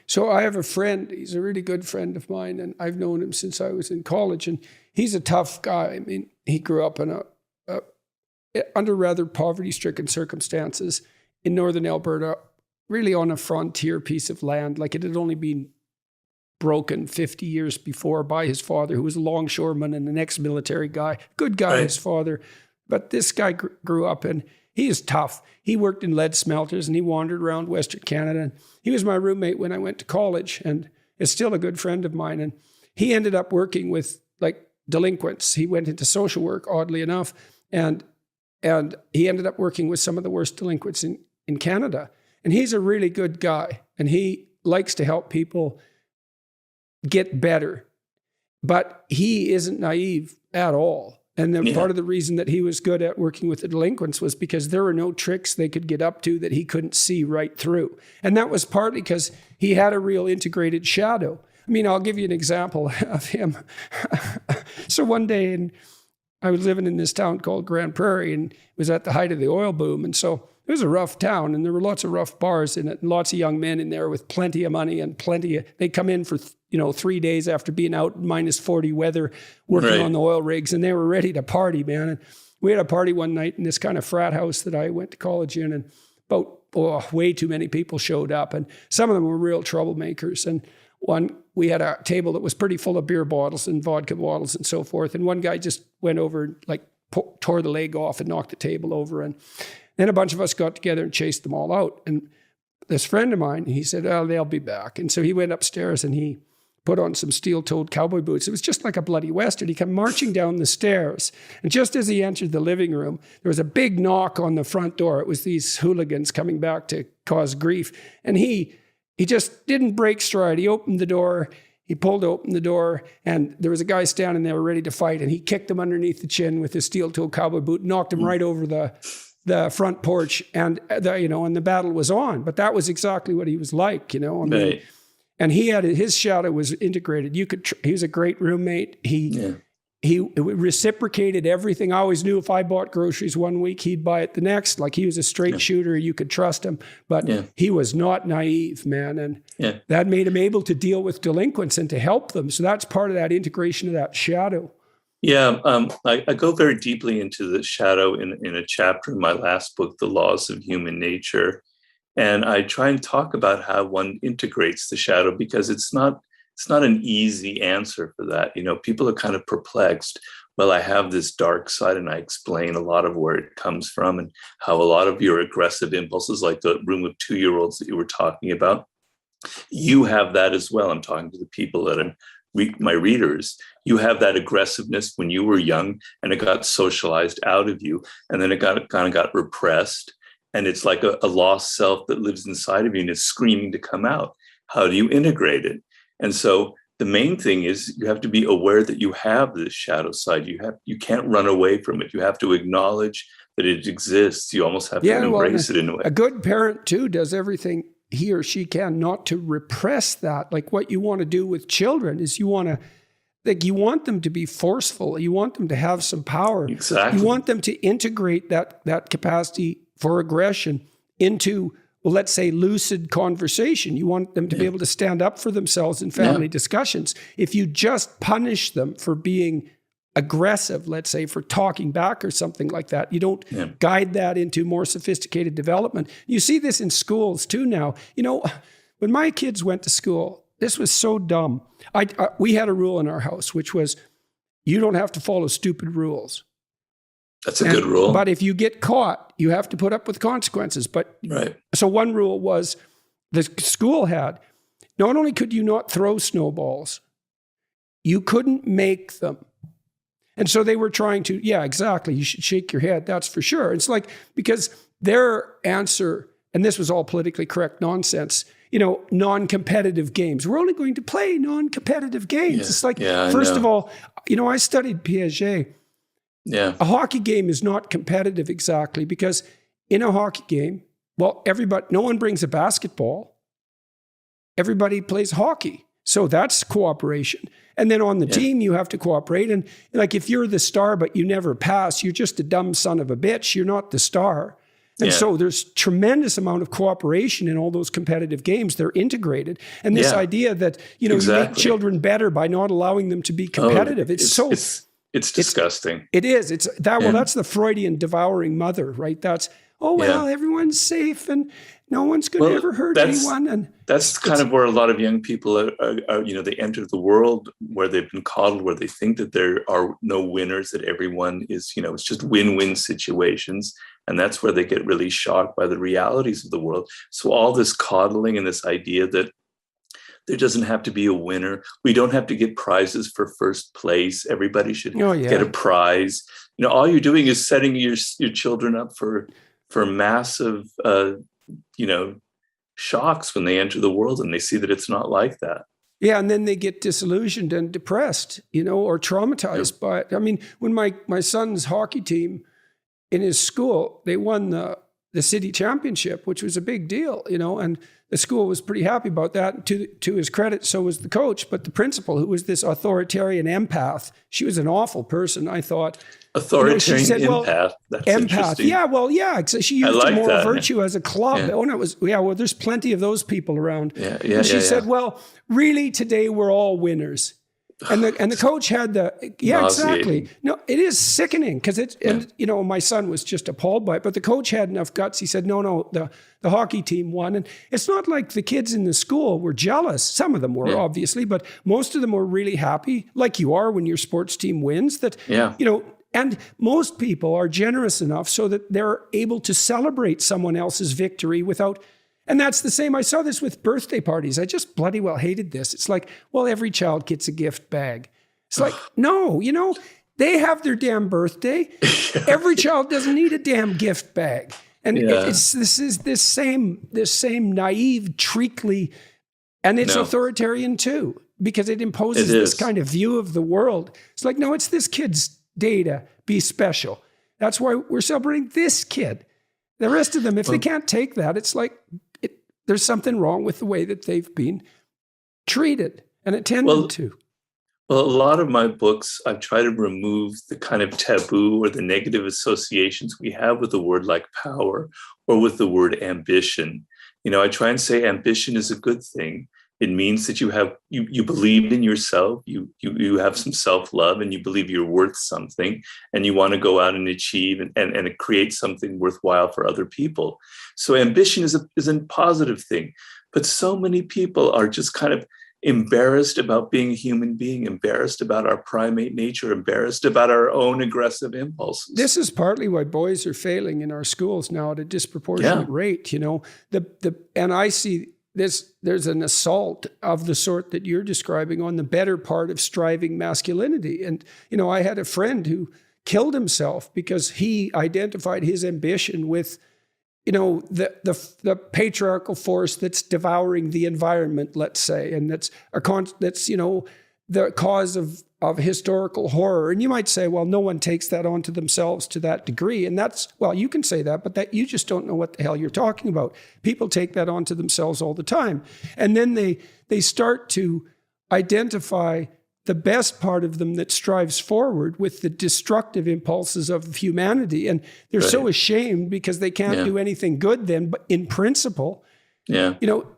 So I have a friend, he's a really good friend of mine, and I've known him since I was in college, and he's a tough guy. I mean, he grew up in under rather poverty-stricken circumstances in northern Alberta, really on a frontier piece of land. Like, it had only been broken 50 years before by his father, who was a longshoreman and an ex-military guy. Good guy, his father. But this guy grew up, and he is tough. He worked in lead smelters, and he wandered around Western Canada. And he was my roommate when I went to college, and is still a good friend of mine. And he ended up working with like delinquents. He went into social work, oddly enough, and he ended up working with some of the worst delinquents in Canada. And he's a really good guy, and he likes to help people get better. But he isn't naive at all. And then part of the reason that he was good at working with the delinquents was because there were no tricks they could get up to that he couldn't see right through. And that was partly because he had a real integrated shadow. I mean, I'll give you an example of him. So one day, I was living in this town called Grand Prairie, and it was at the height of the oil boom. And so it was a rough town, and there were lots of rough bars in it, and lots of young men in there with plenty of money and they'd come in for 3 days after being out in minus 40 weather, working on the oil rigs, and they were ready to party, man. And we had a party one night in this kind of frat house that I went to college in, and way too many people showed up, and some of them were real troublemakers. And we had a table that was pretty full of beer bottles and vodka bottles and so forth, and one guy just went over and like tore the leg off and knocked the table over, and then a bunch of us got together and chased them all out. And this friend of mine, he said, "Oh, they'll be back." And so he went upstairs and he put on some steel-toed cowboy boots. It was just like a bloody Western. He came marching down the stairs. And just as he entered the living room, there was a big knock on the front door. It was these hooligans coming back to cause grief. And he just didn't break stride. He opened the door. He pulled open the door, and there was a guy standing there ready to fight. And he kicked him underneath the chin with his steel-toed cowboy boot, knocked him right over the front porch, and the battle was on. But that was exactly what he was like, I mean, right. And his shadow was integrated. He was a great roommate. He reciprocated everything. I always knew if I bought groceries one week, he'd buy it the next. Like, he was a straight shooter. You could trust him, but he was not naive, man. And that made him able to deal with delinquents and to help them. So that's part of that integration of that shadow. Yeah, I go very deeply into the shadow in a chapter in my last book, The Laws of Human Nature. And I try and talk about how one integrates the shadow, because it's not an easy answer for that. People are kind of perplexed. Well, I have this dark side, and I explain a lot of where it comes from and how a lot of your aggressive impulses, like the room of 2-year-olds that you were talking about, you have that as well. I'm talking to the people that are my readers. You have that aggressiveness when you were young, and it got socialized out of you, and then it got repressed. And it's like a lost self that lives inside of you and is screaming to come out. How do you integrate it? And so the main thing is you have to be aware that you have this shadow side. You can't run away from it. You have to acknowledge that it exists. You almost have to embrace it in a way. A good parent too does everything he or she can not to repress that. Like, what you want to do with children is you want them to be forceful. You want them to have some power. Exactly. You want them to integrate that capacity for aggression into, well, let's say, lucid conversation. You want them to be able to stand up for themselves in family discussions. If you just punish them for being aggressive, let's say, for talking back or something like that, you don't guide that into more sophisticated development. You see this in schools too now. When my kids went to school, this was so dumb. We had a rule in our house, which was, you don't have to follow stupid rules. That's a good rule. But if you get caught, you have to put up with consequences. So one rule was, the school had, not only could you not throw snowballs, you couldn't make them. And so they were trying to, exactly, you should shake your head, that's for sure. It's like, because their answer, and this was all politically correct nonsense, non-competitive games. We're only going to play non-competitive games. It's like, first of all, I studied Piaget. Yeah. A hockey game is not competitive exactly, because in a hockey game, no one brings a basketball. Everybody plays hockey. So that's cooperation. And then on the team, you have to cooperate. And like, if you're the star, but you never pass, you're just a dumb son of a bitch. You're not the star. And so there's tremendous amount of cooperation in all those competitive games. They're integrated. And this idea that, you make children better by not allowing them to be competitive. It's It's disgusting. It is. It's that. Well, that's the Freudian devouring mother, right? That's, oh, well, everyone's safe and no one's going to ever hurt anyone. And that's kind of where a lot of young people are, they enter the world where they've been coddled, where they think that there are no winners, that everyone is, it's just win-win situations. And that's where they get really shocked by the realities of the world. So all this coddling and this idea that there doesn't have to be a winner. We don't have to get prizes for first place. Everybody should get a prize. All you're doing is setting your children up for massive, shocks when they enter the world and they see that it's not like that. Yeah, and then they get disillusioned and depressed, or traumatized by it. I mean, when my son's hockey team in his school, they won the city championship, which was a big deal, and the school was pretty happy about that. To his credit, so was the coach. But the principal, who was this authoritarian empath, she was an awful person, I thought. Authoritarian empath. That's empath. Yeah, well, yeah. She used like moral that, virtue as a club. Yeah. Oh, and it was, well, there's plenty of those people around. Yeah, and she said, well, really, today we're all winners. And the coach had exactly. No, it is sickening because my son was just appalled by it. But the coach had enough guts. He said, no, the hockey team won. And it's not like the kids in the school were jealous. Some of them were, obviously, but most of them were really happy, like you are when your sports team wins. And most people are generous enough so that they're able to celebrate someone else's victory without. And that's the same. I saw this with birthday parties. I just bloody well hated this. It's like, well, every child gets a gift bag. It's like, no, they have their damn birthday. Every child doesn't need a damn gift bag. And this same naive, treacly, and it's authoritarian too, because it imposes this kind of view of the world. It's like, no, it's this kid's day to be special. That's why we're celebrating this kid. The rest of them, if they can't take that, it's like, there's something wrong with the way that they've been treated and attended to. Well, a lot of my books, I've tried to remove the kind of taboo or the negative associations we have with the word like power or with the word ambition. I try and say ambition is a good thing. It means that you believe in yourself, you have some self-love, and you believe you're worth something, and you want to go out and achieve and create something worthwhile for other people. So ambition is a positive thing. But so many people are just kind of embarrassed about being a human being, embarrassed about our primate nature, embarrassed about our own aggressive impulses. This is partly why boys are failing in our schools now at a disproportionate rate. And I see there's an assault of the sort that you're describing on the better part of striving masculinity. And, I had a friend who killed himself because he identified his ambition with, the patriarchal force that's devouring the environment, let's say, and that's the cause of historical horror. And you might say, well, no one takes that onto themselves to that degree. And you can say that, but that you just don't know what the hell you're talking about. People take that onto themselves all the time. And then they start to identify the best part of them that strives forward with the destructive impulses of humanity. And they're so ashamed because they can't do anything good then, but in principle,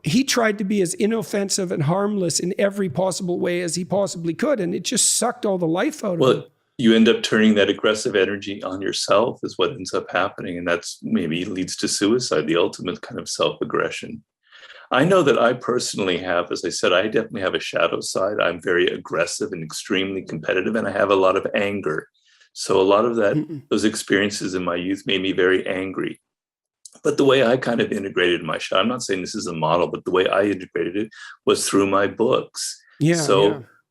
he tried to be as inoffensive and harmless in every possible way as he possibly could. And it just sucked all the life out of him. You end up turning that aggressive energy on yourself is what ends up happening. And that's maybe leads to suicide, the ultimate kind of self-aggression. I know that I personally have, as I said, I definitely have a shadow side. I'm very aggressive and extremely competitive, and I have a lot of anger. So a lot of those experiences in my youth made me very angry. But the way I kind of integrated my shadow, I'm not saying this is a model, but the way I integrated it was through my books.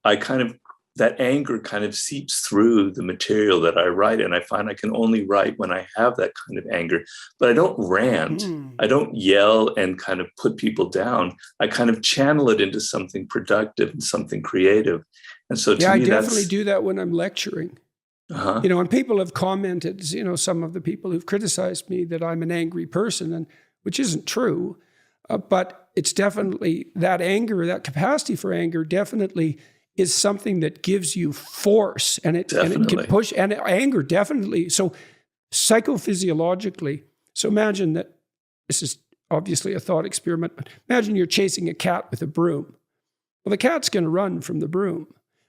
I kind of, that anger kind of seeps through the material that I write. And I find I can only write when I have that kind of anger, but I don't rant. I don't yell and kind of put people down. I kind of channel it into something productive and something creative. And so to me, I definitely do that when I'm lecturing. And people have commented, some of the people who've criticized me that I'm an angry person, and which isn't true, but it's definitely that anger, that capacity for anger definitely is something that gives you force, and it can push, and anger definitely. So psychophysiologically, so imagine that this is obviously a thought experiment. Imagine you're chasing a cat with a broom. Well, the cat's going to run from the broom.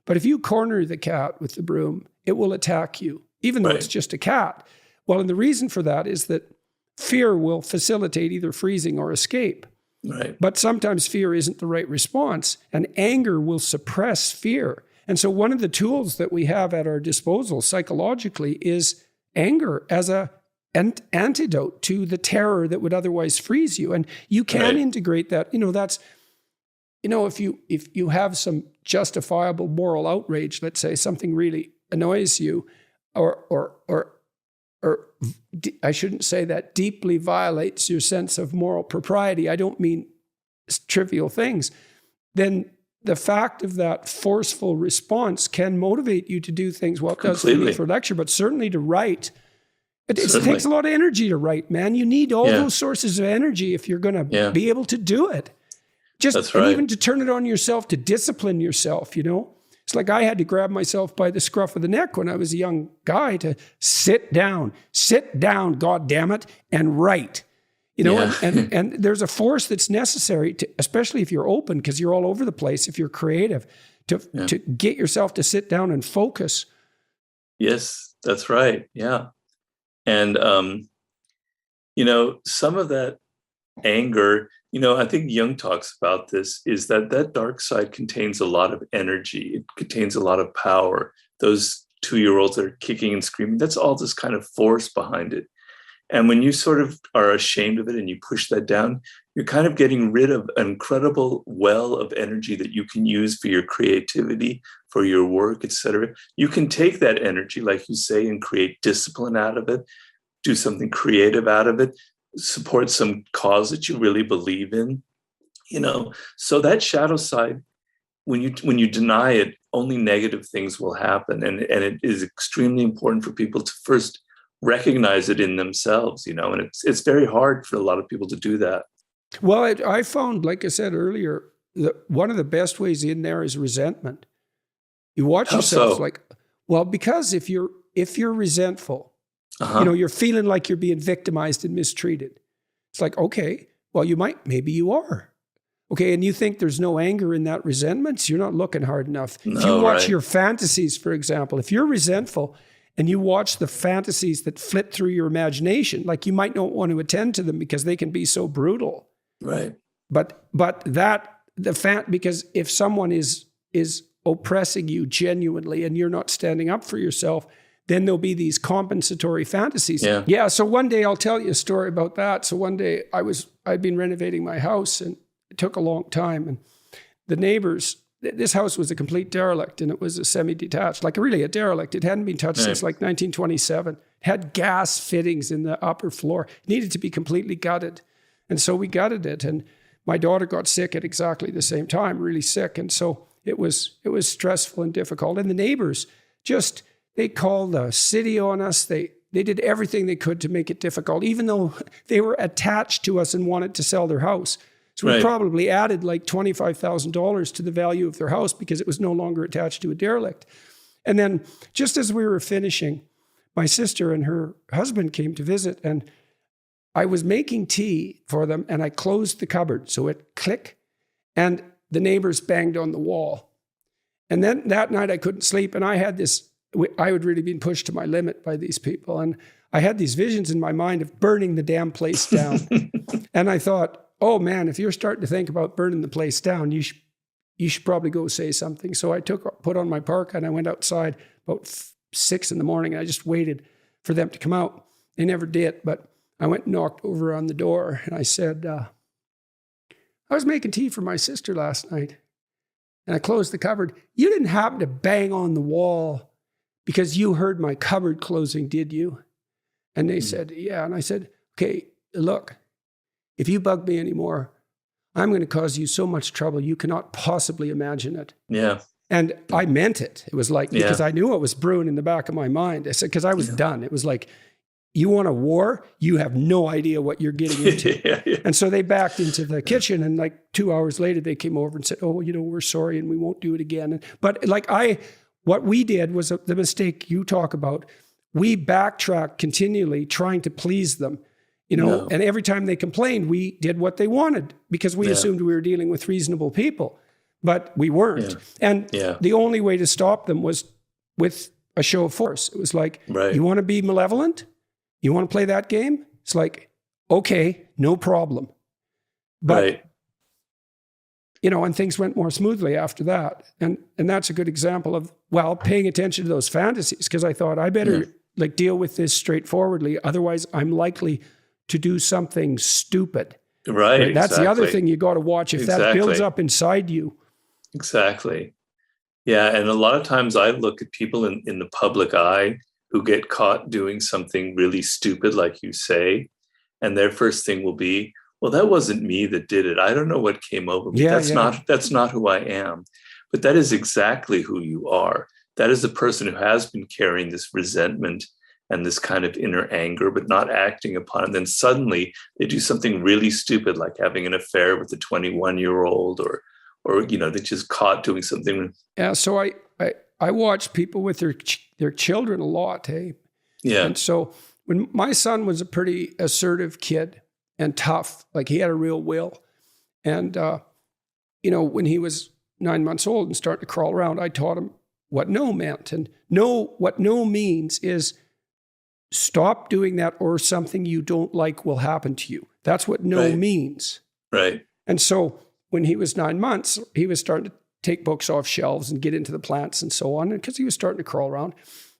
But if you corner the cat with the broom, it will attack you, even though it's just a cat. Well, and the reason for that is that fear will facilitate either freezing or escape. Right. But sometimes fear isn't the right response, and anger will suppress fear. And so one of the tools that we have at our disposal psychologically is anger as an antidote to the terror that would otherwise freeze you. And you can integrate that. That's, if you have some justifiable moral outrage, let's say something really annoys you, or I shouldn't say that, deeply violates your sense of moral propriety. I don't mean trivial things. Then the fact of that forceful response can motivate you to do things. Well, it does for me for lecture, but certainly to write. It takes a lot of energy to write, man. You need all those sources of energy if you're going to be able to do it. And even to turn it on yourself, to discipline yourself, It's like I had to grab myself by the scruff of the neck when I was a young guy to sit down, God damn it, and write. And there's a force that's necessary to, especially if you're open, because you're all over the place, if you're creative, to get yourself to sit down and focus. Yes, that's right. Yeah. And, some of that anger, I think Jung talks about this, is that dark side contains a lot of energy. It contains a lot of power. Those 2-year-olds that are kicking and screaming, that's all this kind of force behind it. And when you sort of are ashamed of it and you push that down, you're kind of getting rid of an incredible well of energy that you can use for your creativity, for your work, etc. You can take that energy, like you say, and create discipline out of it, do something creative out of it, support some cause that you really believe in, So that shadow side, when you deny it, only negative things will happen. And it is extremely important for people to first recognize it in themselves, and it's very hard for a lot of people to do that. Well, I found, like I said earlier, that one of the best ways in there is resentment. You watch yourself because if you're resentful, you're feeling like you're being victimized and mistreated. It's like, okay, well, maybe you are. Okay, and you think there's no anger in that resentment, so you're not looking hard enough. If you watch your fantasies, for example, if you're resentful and you watch the fantasies that flit through your imagination, like you might not want to attend to them because they can be so brutal. Right. But because if someone is oppressing you genuinely and you're not standing up for yourself, then there'll be these compensatory fantasies. Yeah. So one day I'll tell you a story about that. So one day I'd been renovating my house and it took a long time. And the neighbors, this house was a complete derelict and it was a semi-detached, like really a derelict. It hadn't been touched since like 1927. It had gas fittings in the upper floor. It needed to be completely gutted. And so we gutted it. And my daughter got sick at exactly the same time, really sick. And so it was stressful and difficult. And the neighbors they called the city on us. They did everything they could to make it difficult, even though they were attached to us and wanted to sell their house. So we probably added like $25,000 to the value of their house because it was no longer attached to a derelict. And then just as we were finishing, my sister and her husband came to visit, and I was making tea for them, and I closed the cupboard. So it clicked, and the neighbors banged on the wall. And then that night I couldn't sleep, and I had really been pushed to my limit by these people. And I had these visions in my mind of burning the damn place down. And I thought, oh man, if you're starting to think about burning the place down, you should probably go say something. So I put on my parka and I went outside about 6 a.m. and I just waited for them to come out. They never did, but I went and knocked over on the door and I said, I was making tea for my sister last night. And I closed the cupboard. You didn't happen to bang on the wall because you heard my cupboard closing, did you? And they said, yeah. And I said, okay, look, if you bug me anymore, I'm going to cause you so much trouble you cannot possibly imagine it. Yeah. And I meant it. It was like, because I knew what was brewing in the back of my mind. I said, because I was done. It was like, you want a war? You have no idea what you're getting into. And so they backed into the kitchen, and like 2 hours later, they came over and said, oh, we're sorry and we won't do it again. But what we did was the mistake you talk about. We backtracked continually trying to please them, and every time they complained, we did what they wanted because we assumed we were dealing with reasonable people. but we weren't. And the only way to stop them was with a show of force. It was like, you want to be malevolent? You want to play that game? It's like, okay, no problem. But, you know, and things went more smoothly after that. And that's a good example of, well, paying attention to those fantasies, because I thought I better like deal with this straightforwardly. Otherwise, I'm likely to do something stupid. Right. That's the other thing you got to watch. If that builds up inside you. Exactly. Yeah. And a lot of times I look at people in the public eye who get caught doing something really stupid, like you say, and their first thing will be, well, that wasn't me that did it. I don't know what came over me. That's not who I am. But that is exactly who you are. That is the person who has been carrying this resentment and this kind of inner anger, but not acting upon it. And then suddenly they do something really stupid, like having an affair with a 21-year-old, or you know, they just caught doing something. Yeah. So I watch people with their children a lot. Hey. Yeah. And so when my son was a pretty assertive kid and tough, like he had a real will, and you know, when he was 9 months old and starting to crawl around, I taught him what no meant. And what no means is stop doing that, or something you don't like will happen to you. That's what no means. Right. And so when he was 9 months, he was starting to take books off shelves and get into the plants and so on, because he was starting to crawl around.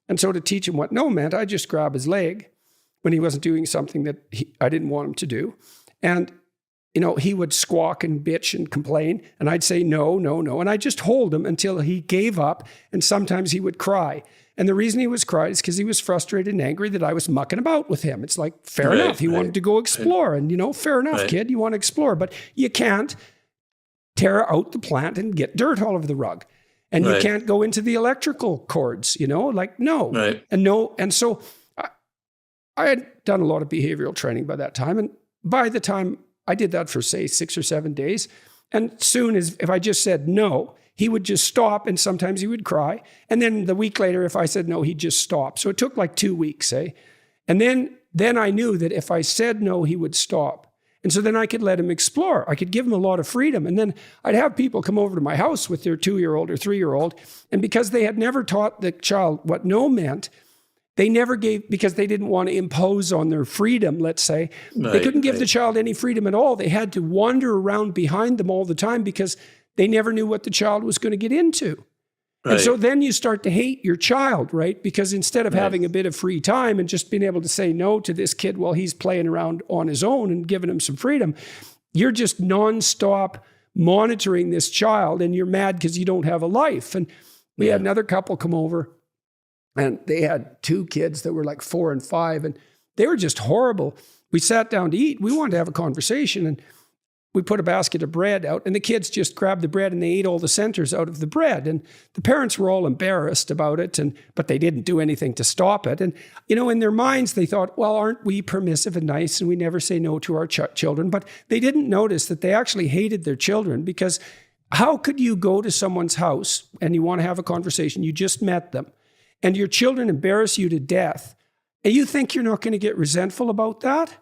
And so to teach him what no meant, I just grab his leg when he wasn't doing something that I didn't want him to do. And, you know, he would squawk and bitch and complain, and I'd say, no, no, no. And I just hold him until he gave up, and sometimes he would cry. And the reason he was crying is because he was frustrated and angry that I was mucking about with him. It's like, fair enough. He wanted to go explore. And, you know, fair enough, kid, you want to explore. But you can't tear out the plant and get dirt all over the rug. And you can't go into the electrical cords, you know, like, no. And no. And so I had done a lot of behavioral training by that time. And by the time I did that for, say, 6 or 7 days, and soon as if I just said no, he would just stop, and sometimes he would cry. And then the week later, if I said no, he'd just stop. So it took like 2 weeks, And then I knew that if I said no, he would stop. And so then I could let him explore. I could give him a lot of freedom. And then I'd have people come over to my house with their 2-year-old or 3-year-old. And because they had never taught the child what no meant, they never gave, because they didn't want to impose on their freedom, let's say. They couldn't give the child any freedom at all. They had to wander around behind them all the time because they never knew what the child was going to get into. And so then you start to hate your child, right? Because instead of having a bit of free time and just being able to say no to this kid while he's playing around on his own and giving him some freedom, you're just nonstop monitoring this child, and you're mad because you don't have a life. And we had another couple come over, and they had 2 kids that were like 4 and 5, and they were just horrible. We sat down to eat. We wanted to have a conversation, and we put a basket of bread out, and the kids just grabbed the bread and they ate all the centers out of the bread. And the parents were all embarrassed about it, but they didn't do anything to stop it. And, you know, in their minds, they thought, well, aren't we permissive and nice, and we never say no to our children? But they didn't notice that they actually hated their children, because how could you go to someone's house and you want to have a conversation, you just met them, and your children embarrass you to death, and you think you're not going to get resentful about that?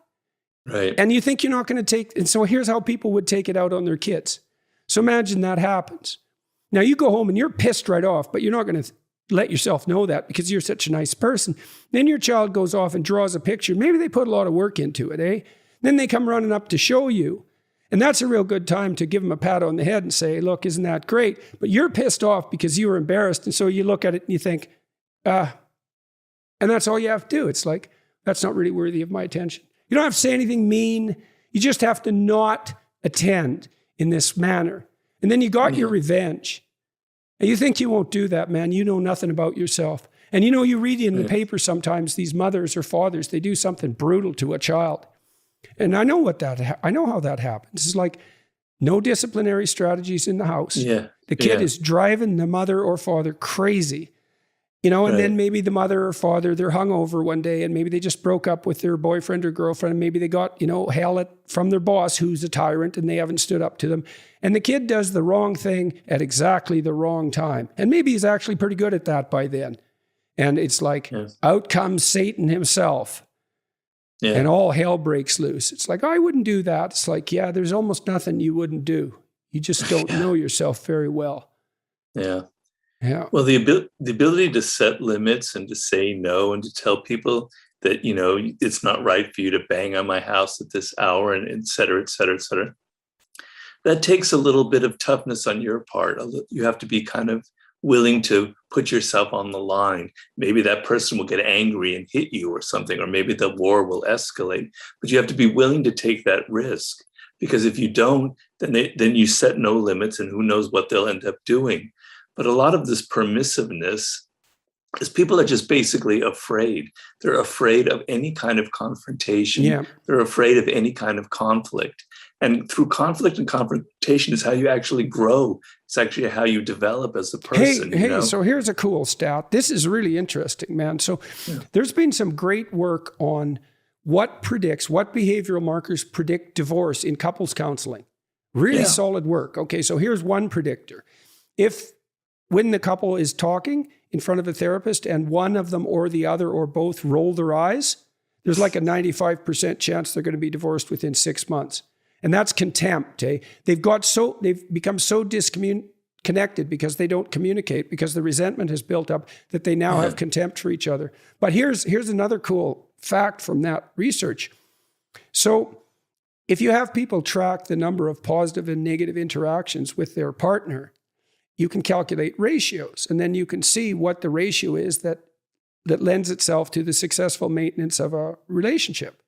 Right. And you think you're not going to take, and so here's how people would take it out on their kids. So imagine that happens. Now you go home and you're pissed right off, but you're not going to let yourself know that because you're such a nice person. Then your child goes off and draws a picture. Maybe they put a lot of work into it, Then they come running up to show you. And that's a real good time to give them a pat on the head and say, look, isn't that great? But you're pissed off because you were embarrassed. And so you look at it and you think, and that's all you have to do. It's like, that's not really worthy of my attention. You don't have to say anything mean. You just have to not attend in this manner. And then you got your revenge. And you think you won't do that, man. You know nothing about yourself. And you know, you read in the paper sometimes, these mothers or fathers, they do something brutal to a child. And I know I know how that happens. It's like no disciplinary strategies in the house. The kid is driving the mother or father crazy. You know, and then maybe the mother or father, they're hungover one day, and maybe they just broke up with their boyfriend or girlfriend, and maybe they got, you know, hell from their boss, who's a tyrant, and they haven't stood up to them. And the kid does the wrong thing at exactly the wrong time. And maybe he's actually pretty good at that by then. And it's like, out comes Satan himself. And all hell breaks loose. It's like, I wouldn't do that. It's like, yeah, there's almost nothing you wouldn't do. You just don't know yourself very well. Yeah. Yeah. Well, the ability to set limits and to say no and to tell people that, it's not right for you to bang on my house at this hour, and et cetera, et cetera, et cetera. That takes a little bit of toughness on your part. You have to be kind of willing to put yourself on the line. Maybe that person will get angry and hit you or something, or maybe the war will escalate. But you have to be willing to take that risk, because if you don't, then you set no limits, and who knows what they'll end up doing. But a lot of this permissiveness is people are just basically afraid. They're afraid of any kind of confrontation. Yeah. They're afraid of any kind of conflict. And through conflict and confrontation is how you actually grow. It's actually how you develop as a person. Hey, so here's a cool stat. This is really interesting, man. So there's been some great work on what behavioral markers predict divorce in couples counseling. Really solid work. Okay, so here's one predictor. When the couple is talking in front of a therapist and one of them or the other or both roll their eyes, there's like a 95% chance they're going to be divorced within 6 months. And that's contempt. They've become so disconnected because they don't communicate, because the resentment has built up that they now have contempt for each other. But here's another cool fact from that research. So if you have people track the number of positive and negative interactions with their partner, you can calculate ratios, and then you can see what the ratio is that lends itself to the successful maintenance of a relationship.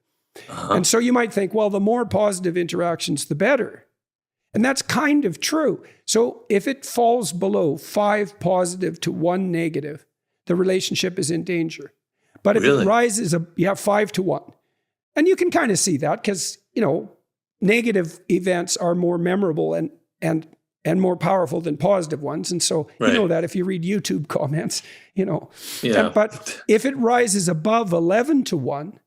And so you might think, well, the more positive interactions, the better. And that's kind of true. So if it falls below 5 positive to 1 negative, the relationship is in danger. But if it rises, 5 to 1. And you can kind of see that because, negative events are more memorable and more powerful than positive ones. And so you know that if you read YouTube comments, But if it rises above 11 to 1,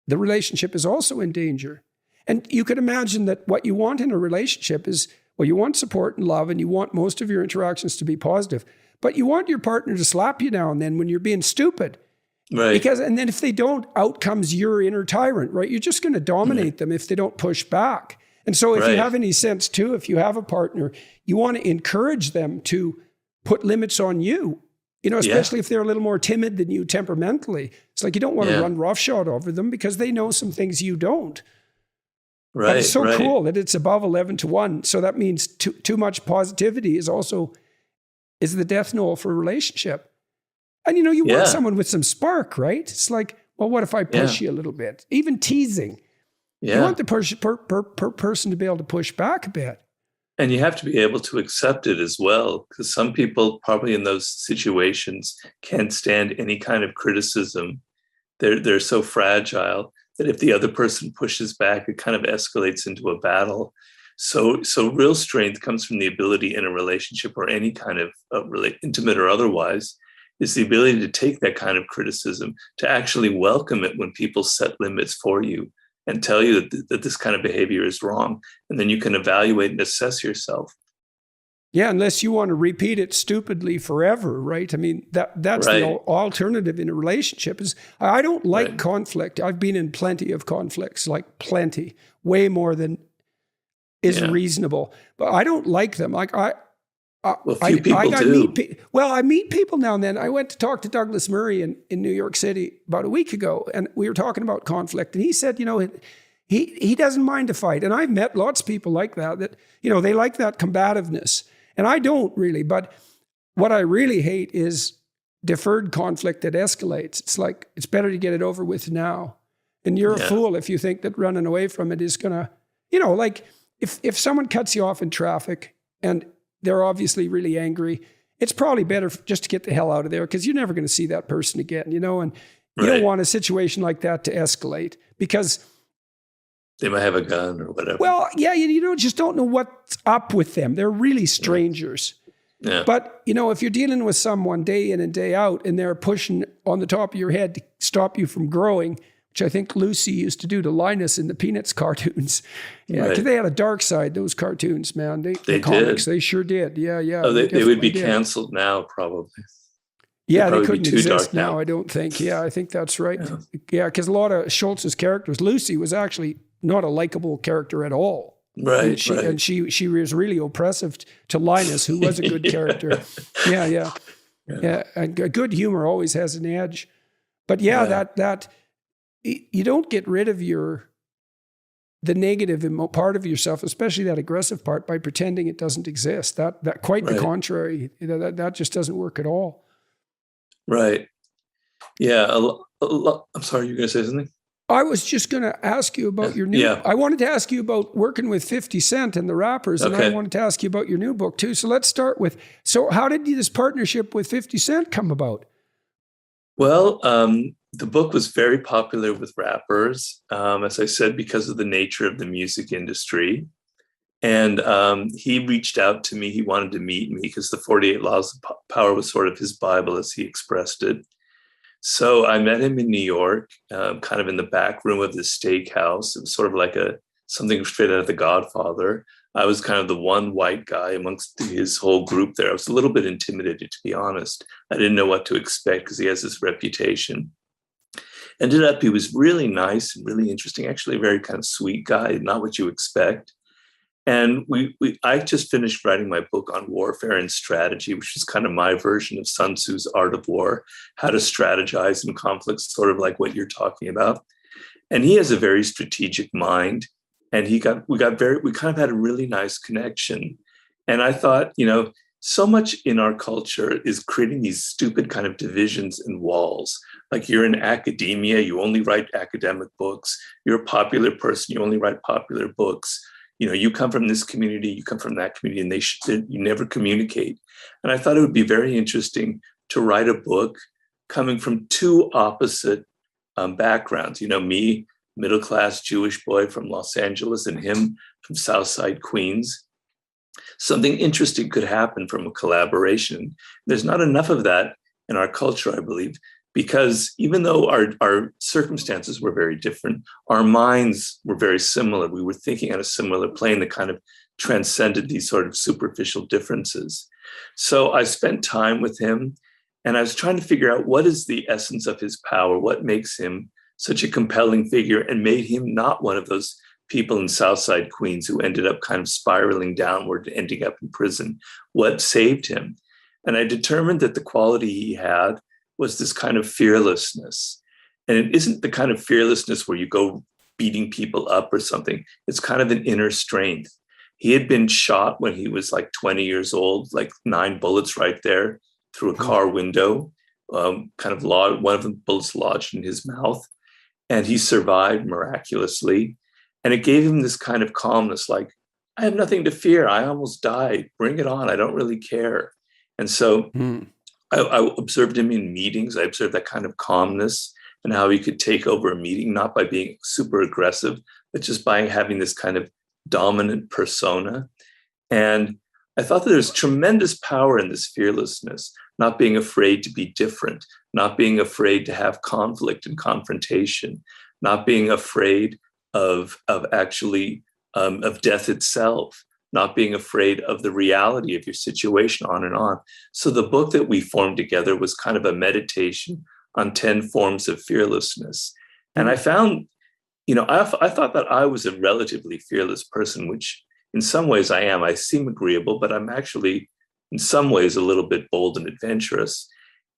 the relationship is also in danger. And you could imagine that what you want in a relationship is, well, you want support and love, and you want most of your interactions to be positive, but you want your partner to slap you now and then when you're being stupid. Right. And then if they don't, out comes your inner tyrant, right? You're just going to dominate them if they don't push back. And so if you have any sense too, if you have a partner, you want to encourage them to put limits on you, especially if they're a little more timid than you temperamentally. It's like you don't want to run roughshod over them because they know some things you don't. Right. But it's so cool that it's above 11 to 1. So that means too much positivity is the death knell for a relationship. And you want someone with some spark, right? It's like, well, what if I push you a little bit? Even teasing. Yeah. You want the person to be able to push back a bit. And you have to be able to accept it as well, because some people probably in those situations can't stand any kind of criticism. They're so fragile that if the other person pushes back, it kind of escalates into a battle. So real strength comes from the ability in a relationship or any kind of intimate or otherwise, is the ability to take that kind of criticism, to actually welcome it when people set limits for you and tell you that this kind of behavior is wrong. And then you can evaluate and assess yourself. Yeah, unless you want to repeat it stupidly forever, right? I mean, that's the alternative in a relationship. Is I don't like conflict. I've been in plenty of conflicts, like plenty, way more than is reasonable. But I don't like them. Like few people do. I meet people now and then. I went to talk to Douglas Murray in New York City about a week ago, and we were talking about conflict. And he said, he doesn't mind a fight. And I've met lots of people like that they like that combativeness. And I don't really. But what I really hate is deferred conflict that escalates. It's like, it's better to get it over with now. And you're a fool if you think that running away from it is going to, like if someone cuts you off in traffic and they're obviously really angry, it's probably better just to get the hell out of there because you're never going to see that person again, and you don't want a situation like that to escalate because they might have a gun or whatever. Well, yeah, you just don't know what's up with them. They're really strangers. Yeah. But, if you're dealing with someone day in and day out and they're pushing on the top of your head to stop you from growing, which I think Lucy used to do to Linus in the Peanuts cartoons. Yeah, because they had a dark side, those cartoons, man. The comics, they sure did. Yeah. Oh, they would be canceled now, probably. Yeah, they couldn't exist now, I don't think. Yeah, I think that's right. Yeah, because a lot of Schultz's characters, Lucy was actually not a likable character at all. Right, she right. and she was really oppressive to Linus, who was a good character. Yeah. And good humor always has an edge. But that you don't get rid of the negative part of yourself, especially that aggressive part, by pretending it doesn't exist. That quite the contrary. That just doesn't work at all. Right. Yeah. I'm sorry, you were going to say something? I was just going to ask you about your new. Yeah. I wanted to ask you about working with 50 Cent and the rappers, and I wanted to ask you about your new book too. So let's start with. So how did this partnership with 50 Cent come about? Well, the book was very popular with rappers, as I said, because of the nature of the music industry. And he reached out to me. He wanted to meet me because the 48 Laws of Power was sort of his Bible, as he expressed it. So I met him in New York, kind of in the back room of this steakhouse. It was sort of like something straight out of The Godfather. I was kind of the one white guy amongst his whole group there. I was a little bit intimidated, to be honest. I didn't know what to expect because he has this reputation. Ended up, he was really nice and really interesting, actually a very kind of sweet guy, not what you expect. And I just finished writing my book on warfare and strategy, which is kind of my version of Sun Tzu's Art of War, how to strategize in conflicts, sort of like what you're talking about. And he has a very strategic mind. And we kind of had a really nice connection. And I thought, so much in our culture is creating these stupid kind of divisions and walls. Like you're in academia, you only write academic books. You're a popular person, you only write popular books. You come from this community, you come from that community, and you never communicate. And I thought it would be very interesting to write a book coming from two opposite backgrounds. Me, middle-class Jewish boy from Los Angeles, and him from Southside Queens. Something interesting could happen from a collaboration. There's not enough of that in our culture, I believe, because even though our circumstances were very different, our minds were very similar. We were thinking on a similar plane that kind of transcended these sort of superficial differences. So I spent time with him, and I was trying to figure out what is the essence of his power, what makes him such a compelling figure and made him not one of those people in Southside Queens who ended up kind of spiraling downward, ending up in prison. What saved him? And I determined that the quality he had was this kind of fearlessness. And it isn't the kind of fearlessness where you go beating people up or something. It's kind of an inner strength. He had been shot when he was like 20 years old, like 9 bullets right there through a car window, one of the bullets lodged in his mouth. And he survived miraculously. And it gave him this kind of calmness, like, I have nothing to fear. I almost died. Bring it on. I don't really care. And so I observed him in meetings. I observed that kind of calmness and how he could take over a meeting, not by being super aggressive, but just by having this kind of dominant persona. And I thought that there's tremendous power in this fearlessness, not being afraid to be different, not being afraid to have conflict and confrontation, not being afraid of death itself, not being afraid of the reality of your situation, on and on. So the book that we formed together was kind of a meditation on 10 forms of fearlessness. And I found, I thought that I was a relatively fearless person, which in some ways I am. I seem agreeable, but I'm actually in some ways a little bit bold and adventurous.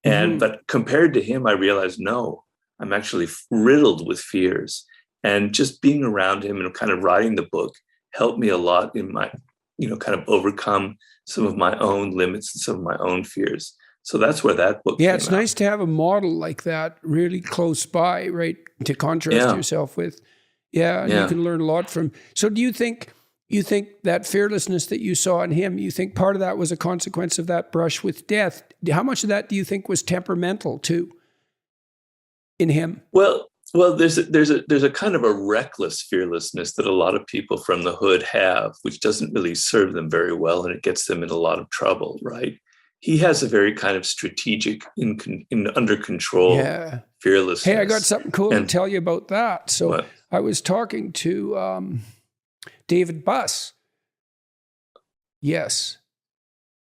But compared to him, I realized, no, I'm actually riddled with fears. And just being around him and kind of writing the book helped me a lot in my, kind of overcome some of my own limits and some of my own fears. So that's where that book came it's out. Nice to have a model like that really close by, right? To contrast yourself with. You can learn a lot from. So do you think that fearlessness that you saw in him, you think part of that was a consequence of that brush with death? How much of that do you think was temperamental too in him? Well, there's a kind of a reckless fearlessness that a lot of people from the hood have, which doesn't really serve them very well, and it gets them in a lot of trouble, right? He has a very kind of strategic, under control fearlessness. Hey, I got something cool to tell you about that. So what? I was talking to David Buss. Yes,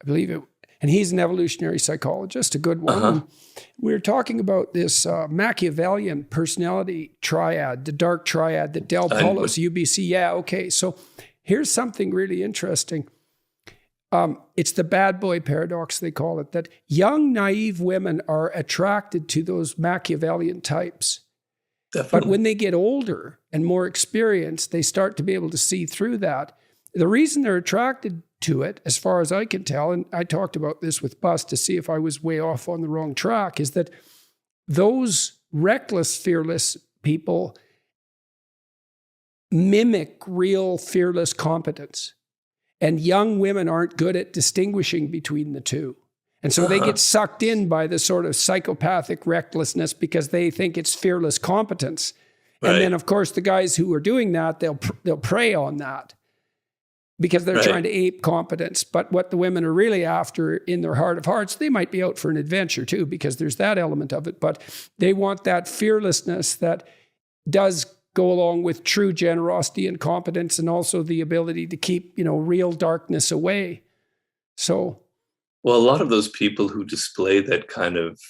I believe it. And he's an evolutionary psychologist, a good one. We were talking about this Machiavellian personality triad, the dark triad that Del Polo's UBC. Yeah, okay. So here's something really interesting. It's the bad boy paradox, they call it, that young, naive women are attracted to those Machiavellian types. Definitely. But when they get older and more experienced, they start to be able to see through that. The reason they're attracted to it, as far as I can tell, and I talked about this with Bus to see if I was way off on the wrong track, is that those reckless, fearless people mimic real fearless competence. And young women aren't good at distinguishing between the two. And so they get sucked in by the sort of psychopathic recklessness because they think it's fearless competence. Right. And then, of course, the guys who are doing that, they'll prey on that because they're trying to ape competence. But what the women are really after in their heart of hearts, they might be out for an adventure too, because there's that element of it. But they want that fearlessness that does go along with true generosity and competence, and also the ability to keep, real darkness away. So, well, a lot of those people who display that kind of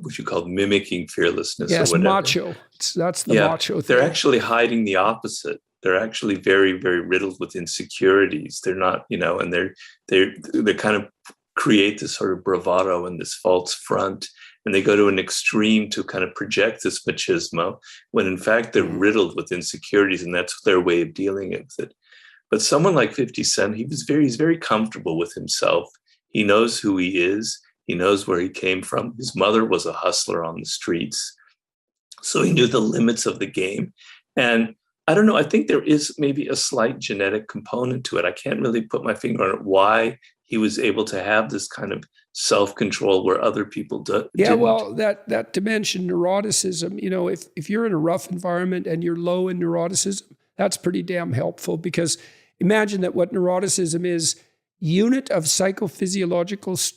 what you call mimicking fearlessness, or whatever, macho. That's the macho thing. They're actually hiding the opposite. They're actually very, very riddled with insecurities. They're not, and they kind of create this sort of bravado and this false front. And they go to an extreme to kind of project this machismo, when in fact they're riddled with insecurities, and that's their way of dealing with it. But someone like 50 Cent, he's very comfortable with himself. He knows who he is. He knows where he came from. His mother was a hustler on the streets, so he knew the limits of the game. And I don't know, I think there is maybe a slight genetic component to it. I can't really put my finger on it, why he was able to have this kind of self-control where other people didn't. Well, that dimension, neuroticism, if you're in a rough environment and you're low in neuroticism, that's pretty damn helpful, because imagine that what neuroticism is, unit of psychophysiological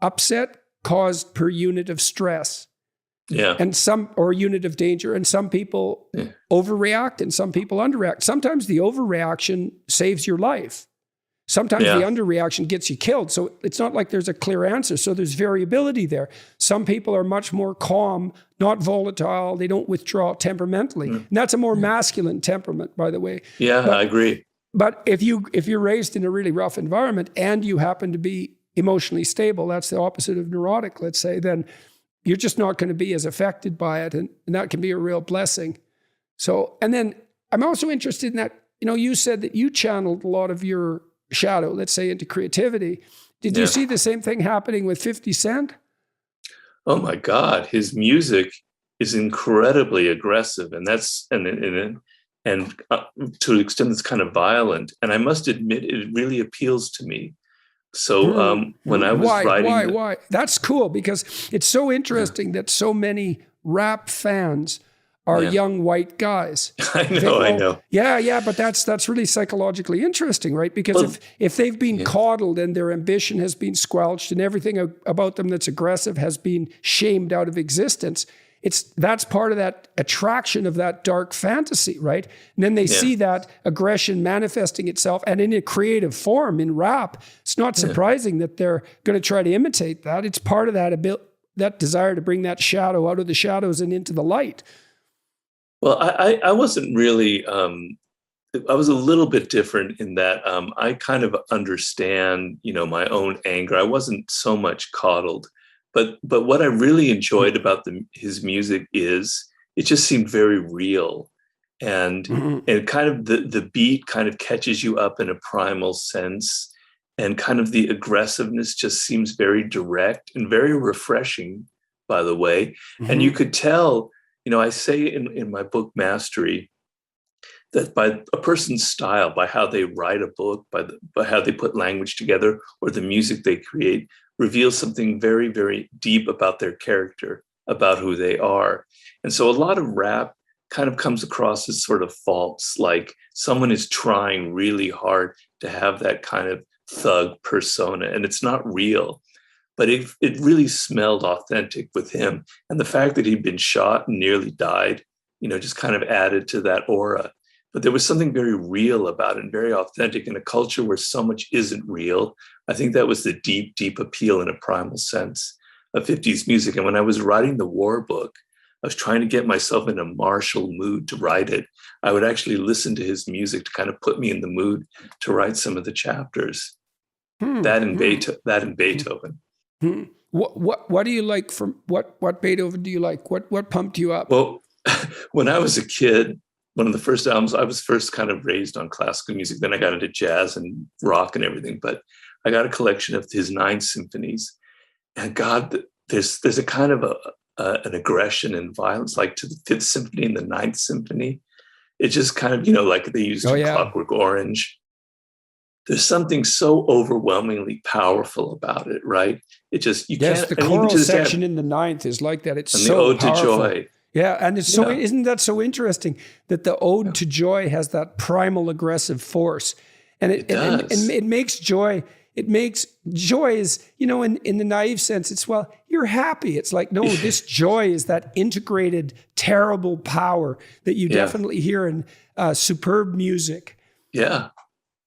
upset caused per unit of stress. Yeah. And or unit of danger. And some people overreact and some people underreact. Sometimes the overreaction saves your life. Sometimes the underreaction gets you killed. So it's not like there's a clear answer. So there's variability there. Some people are much more calm, not volatile. They don't withdraw temperamentally. And that's a more masculine temperament, by the way. Yeah, I agree. But if you're raised in a really rough environment and you happen to be emotionally stable, that's the opposite of neurotic, let's say, then you're just not going to be as affected by it. And that can be a real blessing. So, and then I'm also interested in that, you said that you channeled a lot of your shadow, let's say, into creativity. Did you see the same thing happening with 50 Cent? Oh my God, his music is incredibly aggressive, and that's and to an extent it's kind of violent. And I must admit, it really appeals to me. So when I was writing, why? That's cool, because it's so interesting that so many rap fans are young white guys. I know. Yeah, but that's really psychologically interesting, right? Because if they've been coddled and their ambition has been squelched and everything about them that's aggressive has been shamed out of existence, that's part of that attraction of that dark fantasy, right? And then they see that aggression manifesting itself, and in a creative form in rap. It's not surprising that they're going to try to imitate that. It's part of that desire to bring that shadow out of the shadows and into the light. Well, I wasn't really, I was a little bit different in that I kind of understand, my own anger. I wasn't so much coddled, but what I really enjoyed about his music is it just seemed very real, and kind of the beat kind of catches you up in a primal sense, and kind of the aggressiveness just seems very direct and very refreshing, by the way. And you could tell, I say in my book, Mastery, that by a person's style, by how they write a book, by how they put language together, or the music they create, reveals something very, very deep about their character, about who they are. And so a lot of rap kind of comes across as sort of false, like someone is trying really hard to have that kind of thug persona, and it's not real. But it really smelled authentic with him. And the fact that he'd been shot and nearly died, just kind of added to that aura. But there was something very real about it, and very authentic, in a culture where so much isn't real. I think that was the deep, deep appeal in a primal sense of 50s music. And when I was writing the war book, I was trying to get myself in a martial mood to write it, I would actually listen to his music to kind of put me in the mood to write some of the chapters. That and Beethoven. What do you like from what Beethoven do you like? What pumped you up? Well, when I was a kid, one of the first albums, I was first kind of raised on classical music. Then I got into jazz and rock and everything. But I got a collection of his 9 symphonies. And God, there's a kind of an aggression and violence, like to the 5th Symphony and the 9th Symphony. It just kind of, like they used in Clockwork Orange. There's something so overwhelmingly powerful about it, right? It just, you can't. The choral section in the 9th is like that. It's so the Ode powerful. to Joy. Yeah, and it's so, isn't that so interesting that the Ode to Joy has that primal aggressive force? And it makes joy, is, in the naive sense, it's, well, you're happy. It's like, no, this joy is that integrated, terrible power that you definitely hear in superb music. Yeah,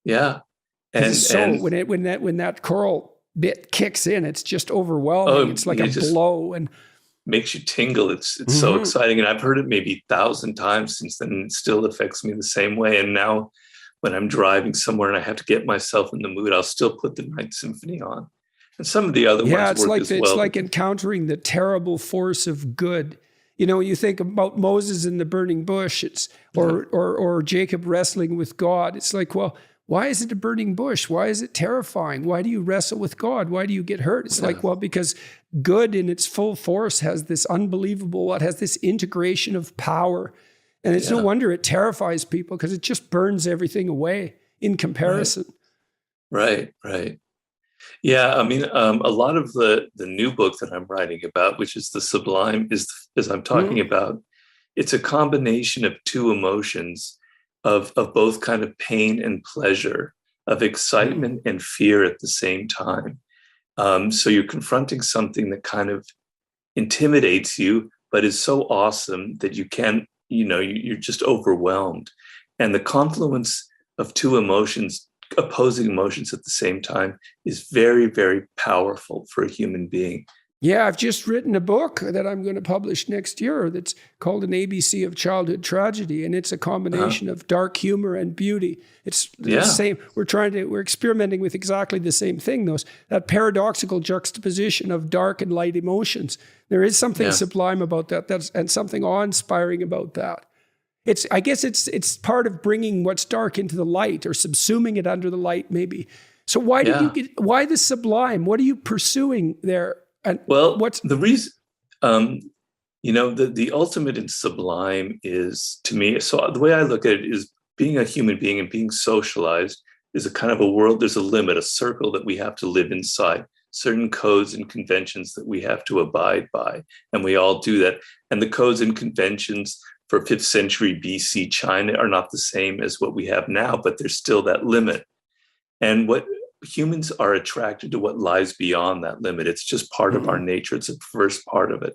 yeah. And when that choral bit kicks in, it's just overwhelming. It's like a blow and makes you tingle. It's so exciting. And I've heard it maybe 1,000 times since then. And it still affects me the same way. And now when I'm driving somewhere and I have to get myself in the mood, I'll still put the 9th Symphony on. And some of the other ones work as well. It's like encountering the terrible force of good. You think about Moses in the burning bush, or Jacob wrestling with God. It's like, well, why is it a burning bush? Why is it terrifying? Why do you wrestle with God? Why do you get hurt? It's like, well, because good in its full force has this integration of power. And it's no wonder it terrifies people, because it just burns everything away in comparison. Right. Yeah, I mean, a lot of the new book that I'm writing about, which is the Sublime, as I'm talking about, it's a combination of 2 emotions of both kind of pain and pleasure, of excitement and fear at the same time. So you're confronting something that kind of intimidates you, but is so awesome that you can't, you're just overwhelmed. And the confluence of 2 emotions, opposing emotions at the same time, is very, very powerful for a human being. Yeah, I've just written a book that I'm going to publish next year that's called An ABC of Childhood Tragedy, and it's a combination of dark humor and beauty. It's the same. We're experimenting with exactly the same thing, that paradoxical juxtaposition of dark and light emotions. There is something sublime about that, and something awe-inspiring about that. I guess it's part of bringing what's dark into the light, or subsuming it under the light, maybe. So why the sublime? What are you pursuing there? And what's the reason? The ultimate in sublime is, to me, so the way I look at it is, being a human being and being socialized is a kind of a world. There's a limit, a circle that we have to live inside, certain codes and conventions that we have to abide by. And we all do that. And the codes and conventions for 5th century BC China are not the same as what we have now, but there's still that limit. And what humans are attracted to what lies beyond that limit. It's just part of our nature. It's a first part of it.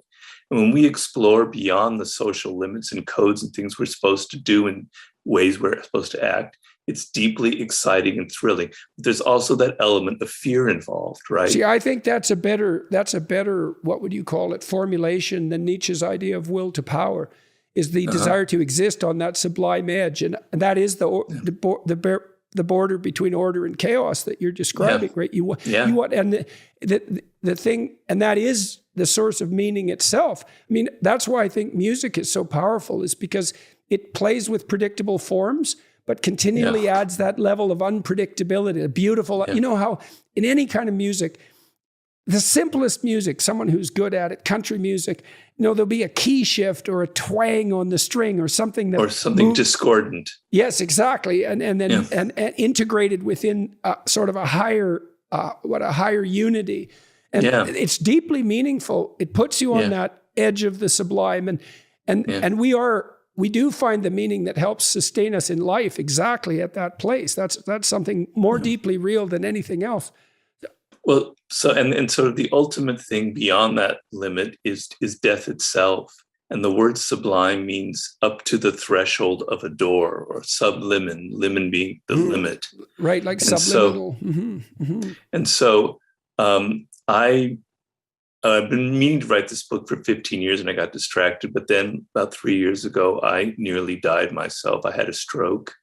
And when we explore beyond the social limits and codes and things we're supposed to do and ways we're supposed to act, it's deeply exciting and thrilling. But there's also that element of fear involved, right? See, I think that's a better, what would you call it, formulation than Nietzsche's idea of will to power, is the desire to exist on that sublime edge. And that is the border between order and chaos that you're describing, right? You want, and the thing, and that is the source of meaning itself. I mean, that's why I think music is so powerful, is because it plays with predictable forms, but continually adds that level of unpredictability, a beautiful, you know how in any kind of music, the simplest music, someone who's good at it, country music, there'll be a key shift or a twang on the string or something that... Or something discordant. Yes, exactly. And then and integrated within sort of a higher unity. And it's deeply meaningful. It puts you on that edge of the sublime. And we do find the meaning that helps sustain us in life exactly at that place. That's something more deeply real than anything else. Well, so and sort of the ultimate thing beyond that limit is death itself. And the word sublime means up to the threshold of a door, or sublimin, limin being the limit. Right, like and subliminal. And so I I've been meaning to write this book for 15 years and I got distracted. But then about 3 years ago, I nearly died myself. I had a stroke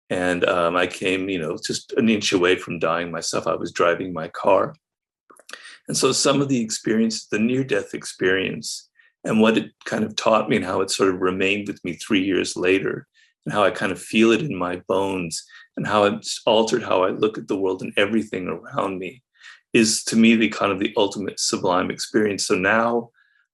and I came, just an inch away from dying myself. I was driving my car. And so some of the experience, the near-death experience, and what it kind of taught me and how it sort of remained with me 3 years later, and how I kind of feel it in my bones, and how it's altered how I look at the world and everything around me, is to me the kind of the ultimate sublime experience. So now,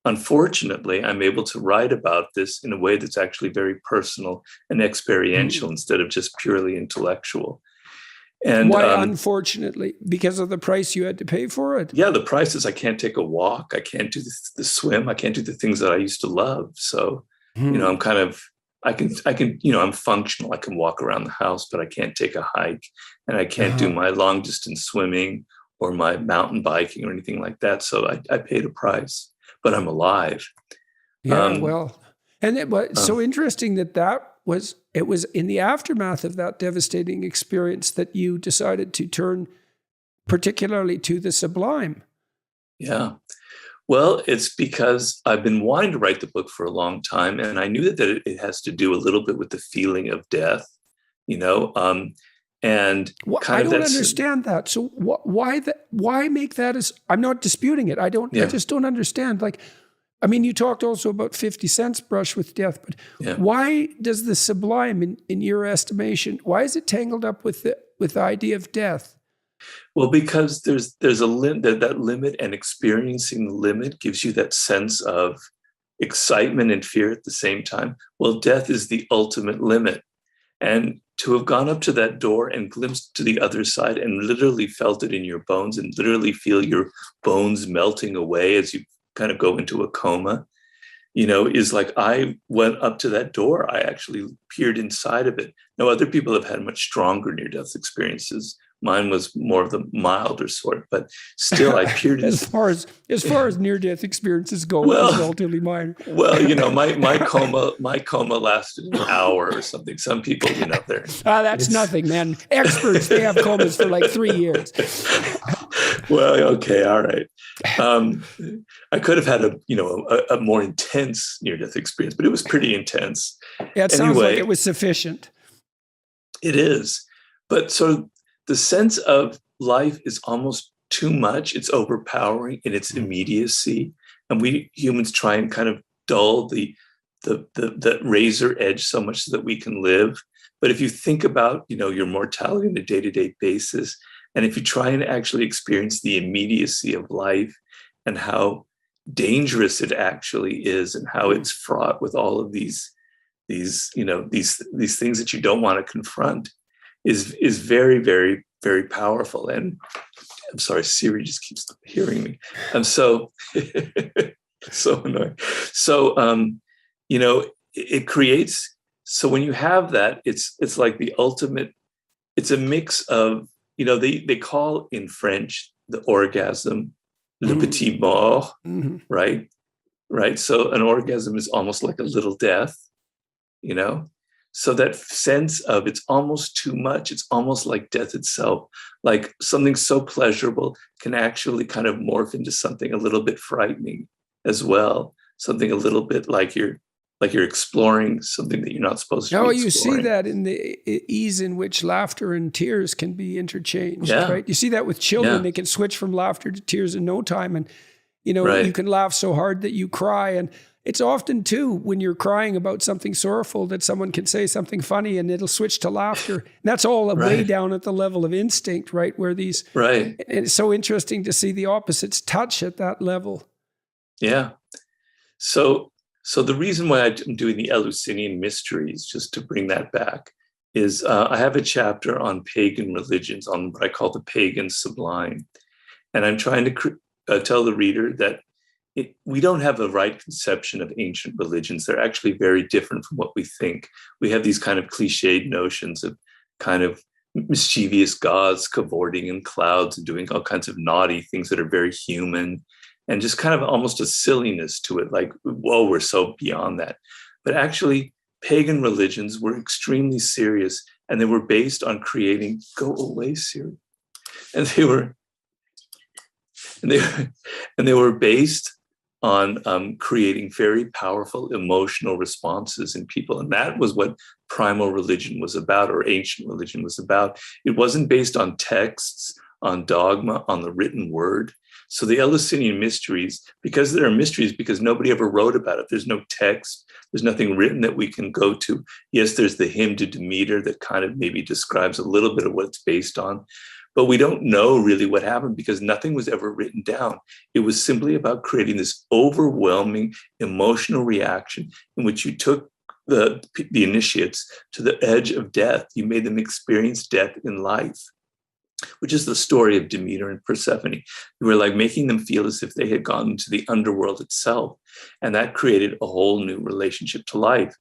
unfortunately, I'm able to write about this in a way that's actually very personal and experiential instead of just purely intellectual. And why, unfortunately? Because of the price you had to pay for it? Yeah, the price is I can't take a walk. I can't do the swim. I can't do the things that I used to love. So, I'm kind of, I can, I'm functional. I can walk around the house, but I can't take a hike and I can't do my long distance swimming or my mountain biking or anything like that. So I paid a price, but I'm alive. Yeah, and it was so interesting that it was in the aftermath of that devastating experience that you decided to turn particularly to the sublime. Yeah. Well, it's because I've been wanting to write the book for a long time, and I knew that it has to do a little bit with the feeling of death, and I don't understand that. So why make that as? I'm not disputing it. I just don't understand. You talked also about 50 Cent's brush with death, but why does the sublime, in your estimation, why is it tangled up with the idea of death? Well, because there's a that limit, and experiencing the limit gives you that sense of excitement and fear at the same time. Well, death is the ultimate limit. And to have gone up to that door and glimpsed to the other side and literally felt it in your bones and literally feel your bones melting away as you kind of go into a coma, is like I went up to that door. I actually peered inside of it. Now, other people have had much stronger near-death experiences. Mine was more of the milder sort, but still I peered as far as near-death experiences go, well, it was relatively minor. Well, my coma lasted an hour or something. Some people, they're that's nothing, man. Experts, they have comas for like 3 years. Well, okay, all right. I could have had a more intense near-death experience, but it was pretty intense. Yeah, it sounds like it was sufficient. It is, but so the sense of life is almost too much. It's overpowering in its immediacy, and we humans try and kind of dull the razor edge so much so that we can live. But if you think about your mortality on a day-to-day basis, and if you try and actually experience the immediacy of life and how dangerous it actually is, and how it's fraught with all of these things that you don't want to confront, is very, very, very powerful. And I'm sorry, Siri just keeps hearing me. I'm so so annoying. So it creates. So when you have that, it's like the ultimate. It's a mix of they call in French the orgasm le petit mort, right? So an orgasm is almost like a little death, So that sense of it's almost too much, it's almost like death itself, like something so pleasurable can actually kind of morph into something a little bit frightening as well, something a little bit like you're exploring something that you're not supposed to be exploring. You see that in the ease in which laughter and tears can be interchanged, right? You see that with children. They can switch from laughter to tears in no time. And, you can laugh so hard that you cry. And it's often, too, when you're crying about something sorrowful that someone can say something funny and it'll switch to laughter. And that's all way down at the level of instinct, right? Where these... Right. And it's so interesting to see the opposites touch at that level. Yeah. So the reason why I'm doing the Eleusinian mysteries, just to bring that back, is I have a chapter on pagan religions, on what I call the pagan sublime. And I'm trying to tell the reader that we don't have a right conception of ancient religions. They're actually very different from what we think. We have these kind of cliched notions of kind of mischievous gods cavorting in clouds and doing all kinds of naughty things that are very human, and just kind of almost a silliness to it, like, whoa, we're so beyond that. But actually, pagan religions were extremely serious, and they were based on creating, go away, Siri. And and they and they were based on creating very powerful emotional responses in people. And that was what primal religion was about, or ancient religion was about. It wasn't based on texts, on dogma, on the written word. So the Eleusinian mysteries, because they're mysteries, because nobody ever wrote about it, there's no text, there's nothing written that we can go to. Yes, there's the hymn to Demeter that kind of maybe describes a little bit of what it's based on. But we don't know really what happened because nothing was ever written down. It was simply about creating this overwhelming emotional reaction in which you took the initiates to the edge of death. You made them experience death in life, which is the story of Demeter and Persephone. You were like making them feel as if they had gone into the underworld itself. And that created a whole new relationship to life.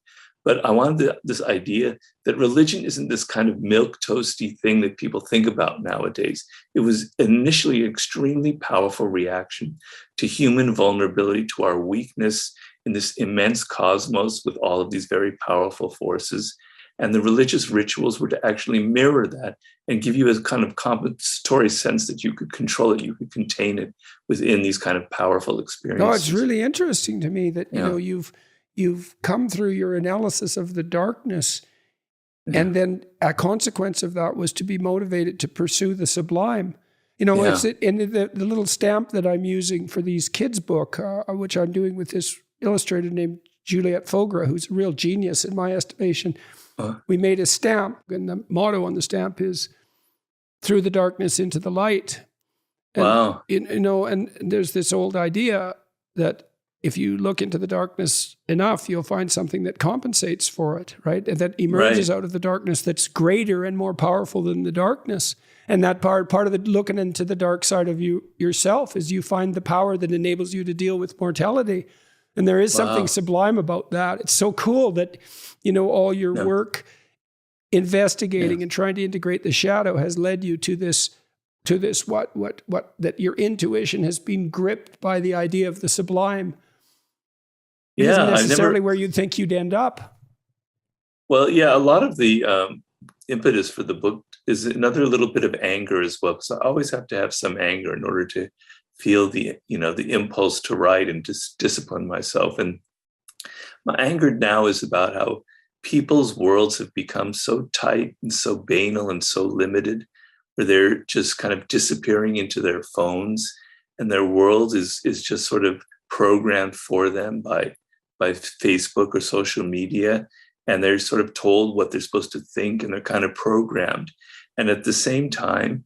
But I wanted this idea that religion isn't this kind of milk toasty thing that people think about nowadays. It was initially an extremely powerful reaction to human vulnerability, to our weakness in this immense cosmos with all of these very powerful forces. And the religious rituals were to actually mirror that and give you a kind of compensatory sense that you could control it, you could contain it within these kind of powerful experiences. No, it's really interesting to me that, you know, you've come through your analysis of the darkness, and then a consequence of that was to be motivated to pursue the sublime. You know, it's in the little stamp that I'm using for these kids' book, which I'm doing with this illustrator named Juliette Fogra, who's a real genius in my estimation. We made a stamp, and the motto on the stamp is "Through the darkness into the light." And, wow. You know, and there's this old idea that if you look into the darkness enough, you'll find something that compensates for it, right? And that emerges out of the darkness that's greater and more powerful than the darkness. And that part of the looking into the dark side of you yourself is you find the power that enables you to deal with mortality. And there is something sublime about that. It's so cool that, you know, all your work investigating and trying to integrate the shadow has led you to this what that your intuition has been gripped by the idea of the sublime. It isn't necessarily where you'd think you'd end up. Well, yeah, a lot of the impetus for the book is another little bit of anger as well, because I always have to have some anger in order to feel the impulse to write and just discipline myself. And my anger now is about how people's worlds have become so tight and so banal and so limited, where they're just kind of disappearing into their phones, and their world is just sort of programmed for them by Facebook or social media, and they're sort of told what they're supposed to think, and they're kind of programmed. And at the same time,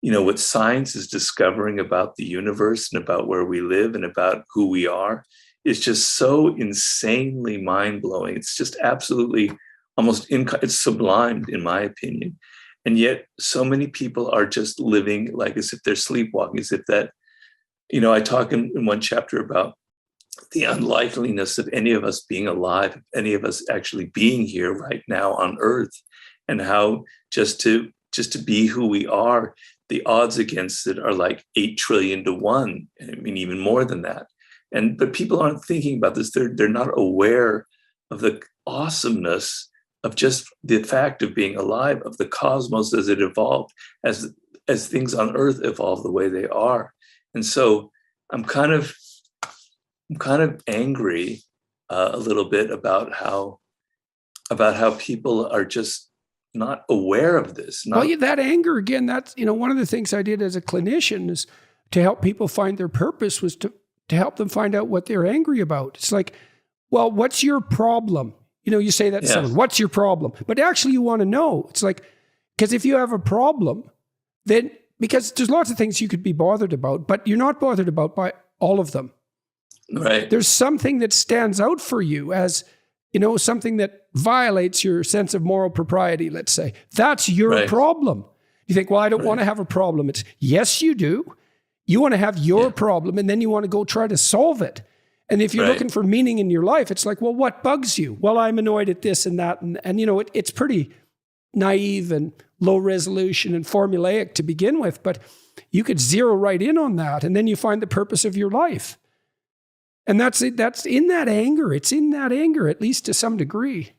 you know, what science is discovering about the universe and about where we live and about who we are is just so insanely mind-blowing. It's just absolutely it's sublime, in my opinion. And yet so many people are just living like as if they're sleepwalking, as if that, you know, I talk in one chapter about the unlikeliness of any of us being alive, any of us actually being here right now on Earth, and how just to be who we are, the odds against it are like 8 trillion to 1. I mean, even more than that. But people aren't thinking about this. They're not aware of the awesomeness of just the fact of being alive, of the cosmos as it evolved, as things on Earth evolve the way they are. And so I'm kind of angry a little bit about how people are just not aware of this. That anger, again, that's, you know, one of the things I did as a clinician is to help people find their purpose was to help them find out what they're angry about. It's like, well, what's your problem? You know, you say that to someone, what's your problem? But actually you want to know. It's like, because if you have a problem, then, because there's lots of things you could be bothered about, but you're not bothered about by all of them. Right. There's something that stands out for you as, you know, something that violates your sense of moral propriety, let's say. That's your problem. You think, well, I don't want to have a problem. It's, yes, you do. You want to have your problem, and then you want to go try to solve it. And if you're looking for meaning in your life, it's like, well, what bugs you? Well, I'm annoyed at this and that. And you know, it's pretty naive and low resolution and formulaic to begin with, but you could zero right in on that. And then you find the purpose of your life. And that's it. That's in that anger. It's in that anger, at least to some degree.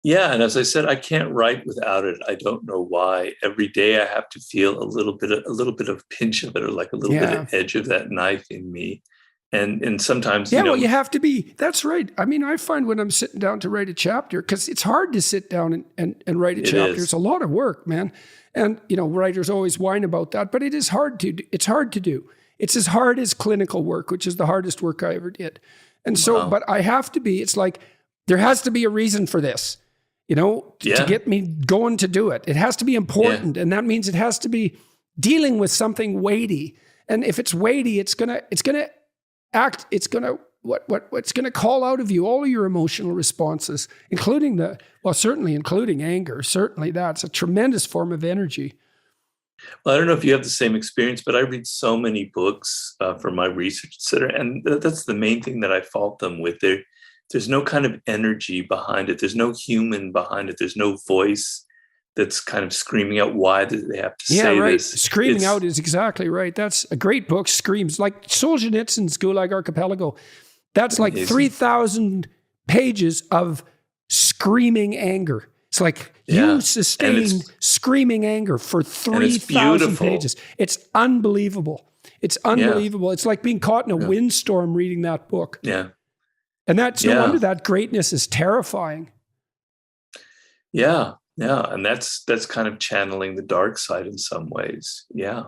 Yeah, and as I said, I can't write without it. I don't know why. Every day I have to feel a little bit of pinch of it, or like a little bit Yeah. of edge of that knife in me. And sometimes, Yeah, well, you have to be. That's right. I mean, I find when I'm sitting down to write a chapter, because it's hard to sit down and write a chapter. is. It's a lot of work, man. And, writers always whine about that, but it is hard to do. It's hard to do. It's as hard as clinical work, which is the hardest work I ever did. And so, Wow. but I have to be, it's like, there has to be a reason for this, to get me going to do it. It has to be important. And that means it has to be dealing with something weighty. And if it's weighty, it's going to act, it's going to call out of you all of your emotional responses, including certainly including anger. Certainly that's a tremendous form of energy. Well, I don't know if you have the same experience, but I read so many books for my research, et cetera. And that's the main thing that I fault them with. There's no kind of energy behind it. There's no human behind it. There's no voice that's kind of screaming out why they have to say right. this. Screaming out is exactly right. That's a great book, Screams. Like Solzhenitsyn's Gulag Archipelago. That's like 3,000 pages of screaming anger. It's like you sustained screaming anger for 3,000 pages. It's unbelievable. It's unbelievable. It's like being caught in a windstorm reading that book. Yeah. And that's no wonder that greatness is terrifying. Yeah. Yeah. And that's kind of channeling the dark side in some ways. Yeah.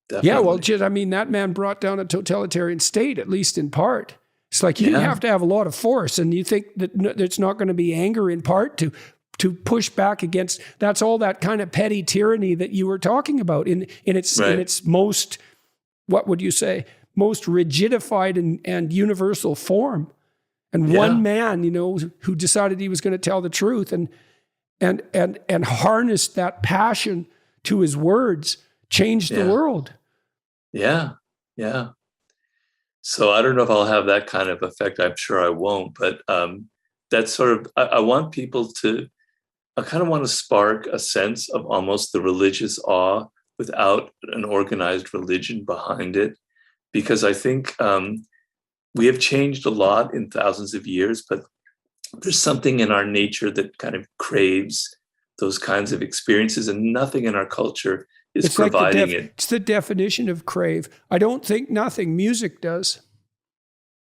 Definitely. Yeah. Well, I mean, that man brought down a totalitarian state, at least in part. It's like you have to have a lot of force, and you think that it's not going to be anger in part to push back against. That's all that kind of petty tyranny that you were talking about in its most, what would you say, most rigidified and universal form. And one man, who decided he was going to tell the truth and harnessed that passion to his words, changed the world. Yeah. Yeah. So I don't know if I'll have that kind of effect. I'm sure I won't, but that's sort of, I want people to, I kind of want to spark a sense of almost the religious awe without an organized religion behind it. Because I think we have changed a lot in thousands of years, but there's something in our nature that kind of craves those kinds of experiences, and nothing in our culture is providing it. It's the definition of crave. I don't think nothing. Music does.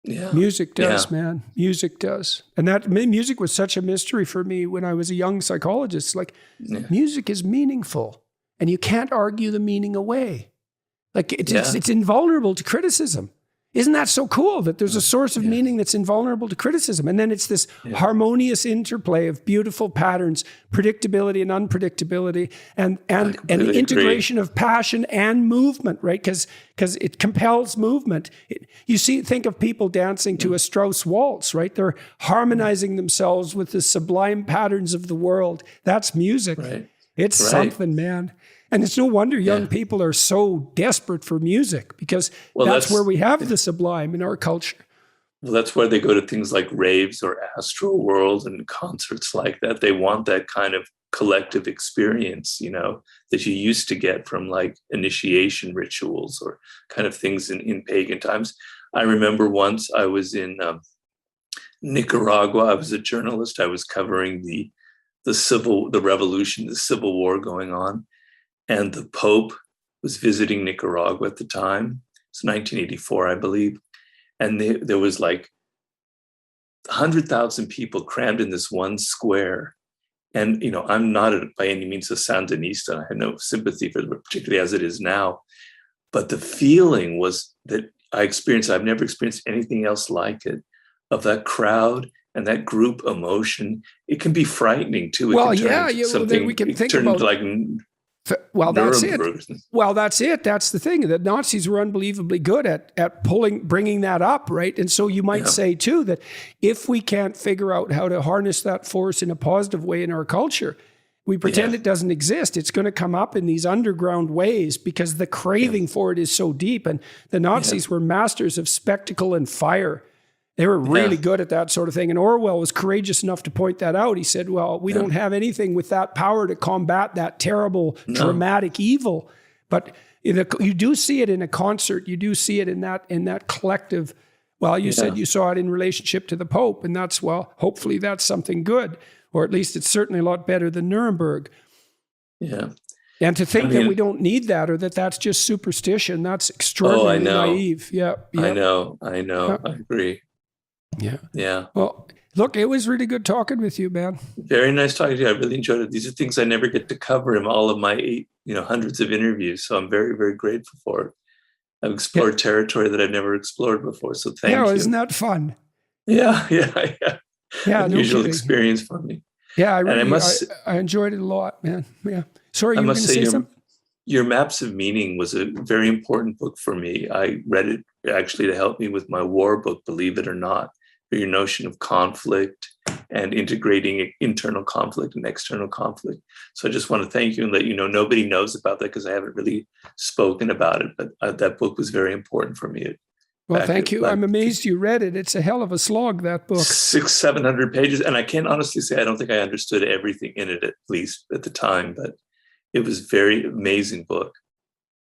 Yeah. Music does, man. Music does. And that music was such a mystery for me when I was a young psychologist. Like, music is meaningful, and you can't argue the meaning away. Like, it's invulnerable to criticism. Isn't that so cool that there's a source of meaning that's invulnerable to criticism? And then it's this harmonious interplay of beautiful patterns, predictability and unpredictability, and the integration of passion and movement, right? Because it compels movement. Think of people dancing to a Strauss waltz, right? They're harmonizing themselves with the sublime patterns of the world. That's music. Right. It's something, man. And it's no wonder young people are so desperate for music, because that's where we have the sublime in our culture. Well, that's where they go to things like raves or astral world and concerts like that. They want that kind of collective experience, that you used to get from like initiation rituals or kind of things in pagan times. I remember once I was in Nicaragua. I was a journalist. I was covering the revolution, the civil war going on. And the Pope was visiting Nicaragua at the time. It's 1984, I believe. And there was like 100,000 people crammed in this one square. And, I'm not by any means a Sandinista. I had no sympathy for it, particularly as it is now. But the feeling was that I've never experienced anything else like it, of that crowd and that group emotion. It can be frightening too. We can think about that's it. Well, that's it. That's the thing. The Nazis were unbelievably good at bringing that up, right? And so you might say too that if we can't figure out how to harness that force in a positive way in our culture, we pretend it doesn't exist. It's going to come up in these underground ways because the craving for it is so deep. And the Nazis were masters of spectacle and fire. They were really good at that sort of thing. And Orwell was courageous enough to point that out. He said, well, we don't have anything with that power to combat that terrible, dramatic evil. But you do see it in a concert. You do see it in that collective. Well, you said you saw it in relationship to the Pope. And hopefully that's something good. or at least it's certainly a lot better than Nuremberg. Yeah. And to think that we don't need that, or that that's just superstition, that's extraordinarily naive. Yeah. I know. I agree. Yeah. Yeah. Well, look, it was really good talking with you, man. Very nice talking to you. I really enjoyed it. These are things I never get to cover in all of my hundreds of interviews. So I'm very, very grateful for it. I've explored territory that I've never explored before. So thank you. Yeah, isn't that fun? Yeah. Yeah, Unusual experience for me. Yeah, I enjoyed it a lot, man. Yeah. Sorry, you were going to say something? Your Maps of Meaning was a very important book for me. I read it actually to help me with my war book, believe it or not, for your notion of conflict and integrating internal conflict and external conflict. So I just want to thank you and let you know nobody knows about that because I haven't really spoken about it, but that book was very important for me. Well, thank you. I'm amazed you read it. It's a hell of a slog, that book. 600-700 pages. And I can't honestly say I don't think I understood everything in it, at least at the time, but it was a very amazing book.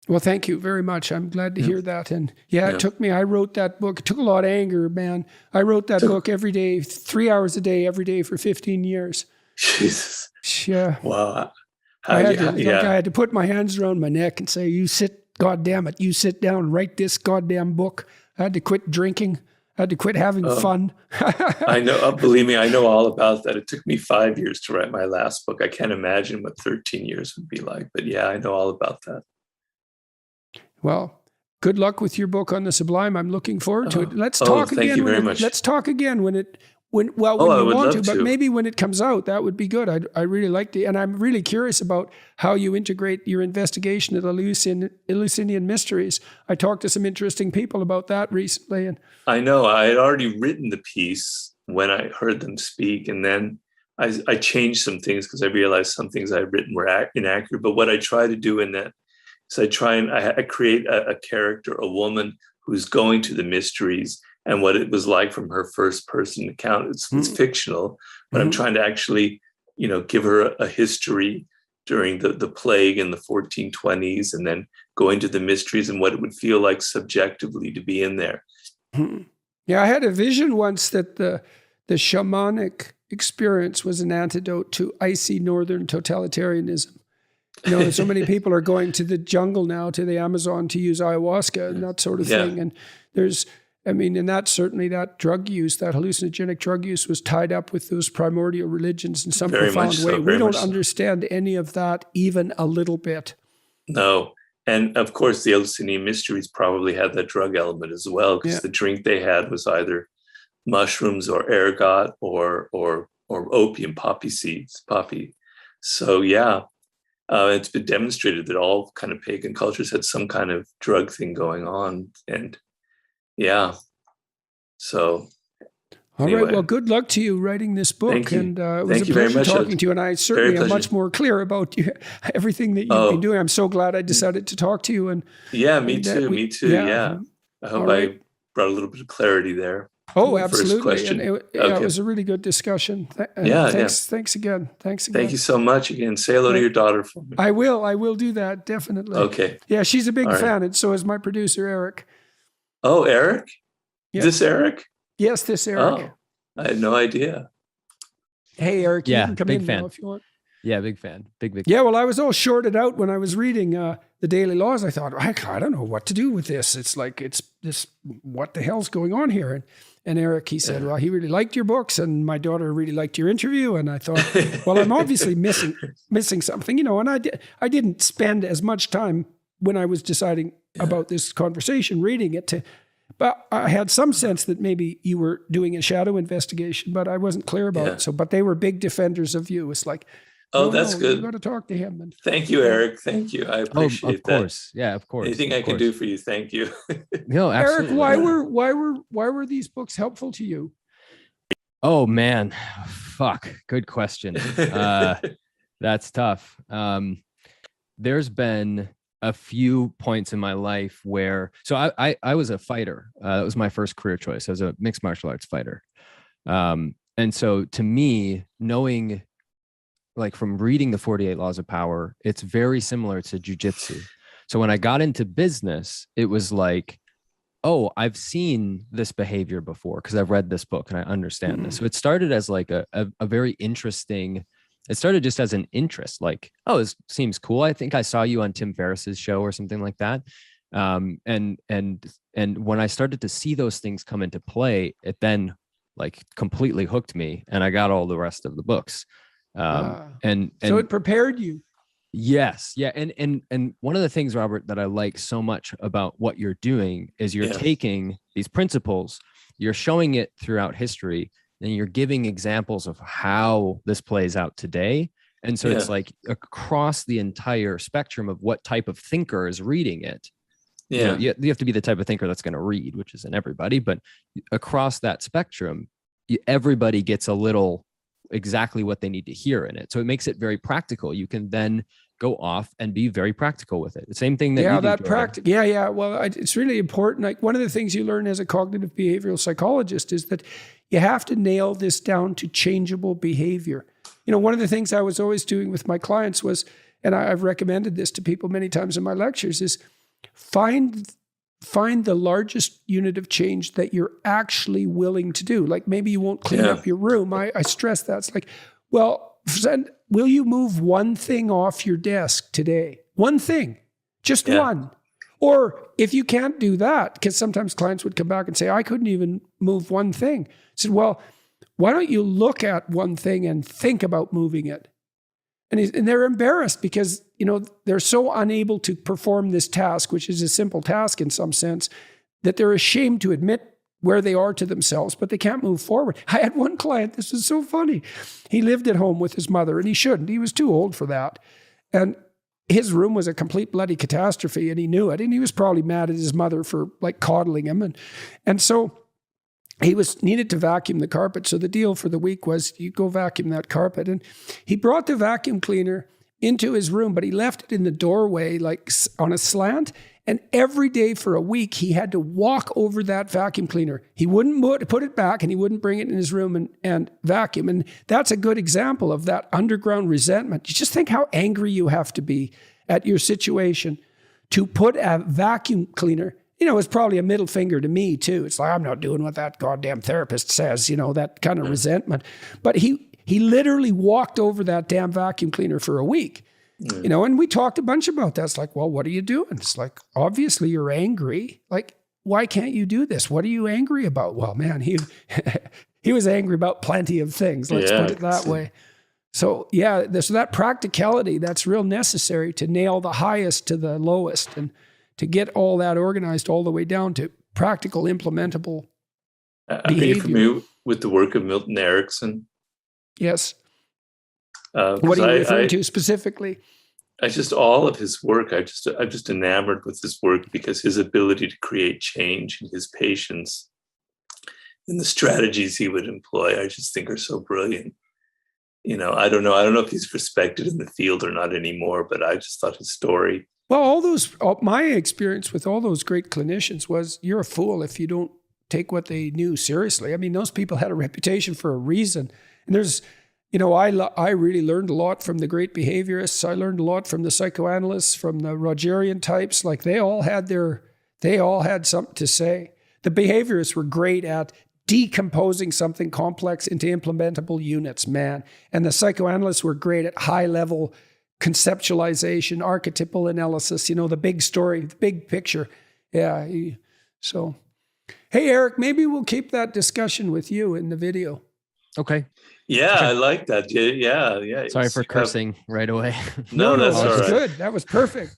Well, thank you very much. I'm glad to hear that. And it took me, I wrote that book. It took a lot of anger, man. I wrote that book every day, 3 hours a day, every day for 15 years. Jesus. Yeah. Wow. I had to put my hands around my neck and say, you sit, God damn it, you sit down and write this goddamn book. I had to quit drinking. I had to quit having fun. I know. Believe me, I know all about that. It took me 5 years to write my last book. I can't imagine what 13 years would be like. But yeah, I know all about that. Well, good luck with your book on the Sublime. I'm looking forward to it. Let's talk again. Thank you very much. Let's talk again when you want to, but maybe when it comes out, that would be good. I really like and I'm really curious about how you integrate your investigation of the Eleusinian mysteries. I talked to some interesting people about that recently. And I know I had already written the piece when I heard them speak, and then I changed some things because I realized some things I'd written were inaccurate. But what I try to do in that is I create a character, a woman who's going to the mysteries and what it was like from her first person account. It's fictional, but I'm trying to actually, give her a history during the plague in the 1420s and then go into the mysteries and what it would feel like subjectively to be in there. Yeah, I had a vision once that the shamanic experience was an antidote to icy northern totalitarianism. So many people are going to the jungle now, to the Amazon, to use ayahuasca and that sort of thing. And that drug use, that hallucinogenic drug use was tied up with those primordial religions in some profound way. We don't understand any of that even a little bit. No. And of course, the Eleusinian mysteries probably had that drug element as well, because the drink they had was either mushrooms or ergot or opium, poppy seeds. So it's been demonstrated that all kind of pagan cultures had some kind of drug thing going on. And so. All right. Well, good luck to you writing this book. Thank you. And it was a pleasure talking to you. And I certainly am much more clear about everything that you've been doing. I'm so glad I decided to talk to you. And me too. Yeah. I hope I brought a little bit of clarity there. Oh, absolutely. And it was a really good discussion. Thanks again. Thank you so much again. Say hello to your daughter for me. I will do that, definitely. Okay. Yeah, she's a big fan, and so is my producer, Eric. Oh, Eric? Yeah. Is this Eric? Yes, this Eric. Oh, I had no idea. Hey, Eric, you can come big in fan. now if you want. Yeah, big fan. Big. Yeah, well, I was all shorted out when I was reading the Daily Laws. I thought, I don't know what to do with this. It's like, it's this, what the hell's going on here? And Eric, he said, well, he really liked your books, and my daughter really liked your interview. And I thought, well, I'm obviously missing something, and I didn't spend as much time when I was deciding about this conversation reading it but I had some sense that maybe you were doing a shadow investigation, but I wasn't clear about it. So, but they were big defenders of you. It's like, that's good. You got to talk to him. And, thank you, Eric. Thank you. I appreciate of course. That. Yeah, of course. Anything I can do for you, thank you. No, absolutely. Eric, why were these books helpful to you? Oh man, fuck. Good question. That's tough. There's been a few points in my life where, so I was a fighter. That was my first career choice. I was a mixed martial arts fighter. And so to me, knowing, like from reading the 48 Laws of Power, it's very similar to jujitsu. So when I got into business, it was like, oh, I've seen this behavior before because I've read this book and I understand this. So it started as like a very interesting, it started just as an interest, like, oh, this seems cool. I think I saw you on Tim Ferriss's show or something like that. And when I started to see those things come into play, it then like completely hooked me, and I got all the rest of the books. And so it prepared you. Yes. Yeah. And one of the things, Robert, that I like so much about what you're doing is you're taking these principles, you're showing it throughout history, and you're giving examples of how this plays out today. And so it's like across the entire spectrum of what type of thinker is reading it. Yeah. You have to be the type of thinker that's going to read, which isn't everybody, but across that spectrum, everybody gets a little exactly what they need to hear in it. So it makes it very practical. You can then go off and be very practical with it. The same thing that you do, that practice. Yeah. Well, it's really important. Like one of the things you learn as a cognitive behavioral psychologist is that you have to nail this down to changeable behavior. You know, one of the things I was always doing with my clients was, and I've recommended this to people many times in my lectures, is find the largest unit of change that you're actually willing to do. Like maybe you won't clean up your room. I stress that. It's like, well, will you move one thing off your desk today? One thing, just one. Or if you can't do that, because sometimes clients would come back and say, I couldn't even move one thing. I said, well, why don't you look at one thing and think about moving it? And they're embarrassed because, you know, they're so unable to perform this task, which is a simple task in some sense, that they're ashamed to admit where they are to themselves, but they can't move forward. I had one client, this was so funny. He lived at home with his mother, and he shouldn't. He was too old for that. And his room was a complete bloody catastrophe, and he knew it. And he was probably mad at his mother for like coddling him. And so he needed to vacuum the carpet. So the deal for the week was you go vacuum that carpet. And he brought the vacuum cleaner into his room, but he left it in the doorway, like on a slant. And every day for a week, he had to walk over that vacuum cleaner. He wouldn't put it back, and he wouldn't bring it in his room and vacuum. And that's a good example of that underground resentment. You just think how angry you have to be at your situation to put a vacuum cleaner. You know, it's probably a middle finger to me too. It's like, I'm not doing what that goddamn therapist says, you know, that kind of resentment. But he literally walked over that damn vacuum cleaner for a week, you know, and we talked a bunch about that. It's like, well, what are you doing? It's like, obviously you're angry. Like, why can't you do this? What are you angry about? Well, man, he was angry about plenty of things. Let's put it that way. So so that practicality, that's real necessary to nail the highest to the lowest and to get all that organized all the way down to practical, implementable behavior. Are you familiar with the work of Milton Erickson? Yes. What are you referring to specifically? All of his work, I'm just enamored with his work because his ability to create change and his patience and the strategies he would employ, I just think are so brilliant. You know, I don't know if he's respected in the field or not anymore, but I just thought his story. Well, my experience with all those great clinicians was you're a fool if you don't take what they knew seriously. I mean, those people had a reputation for a reason. And there's, you know, I really learned a lot from the great behaviorists. I learned a lot from the psychoanalysts, from the Rogerian types. Like they all had something to say. The behaviorists were great at decomposing something complex into implementable units, man. And the psychoanalysts were great at high level conceptualization, archetypal analysis, you know, the big story, the big picture. Yeah. So, hey, Eric, maybe we'll keep that discussion with you in the video. Okay. Yeah, I like that. Yeah. Sorry for cursing right away. No, that's all right. Good. That was perfect.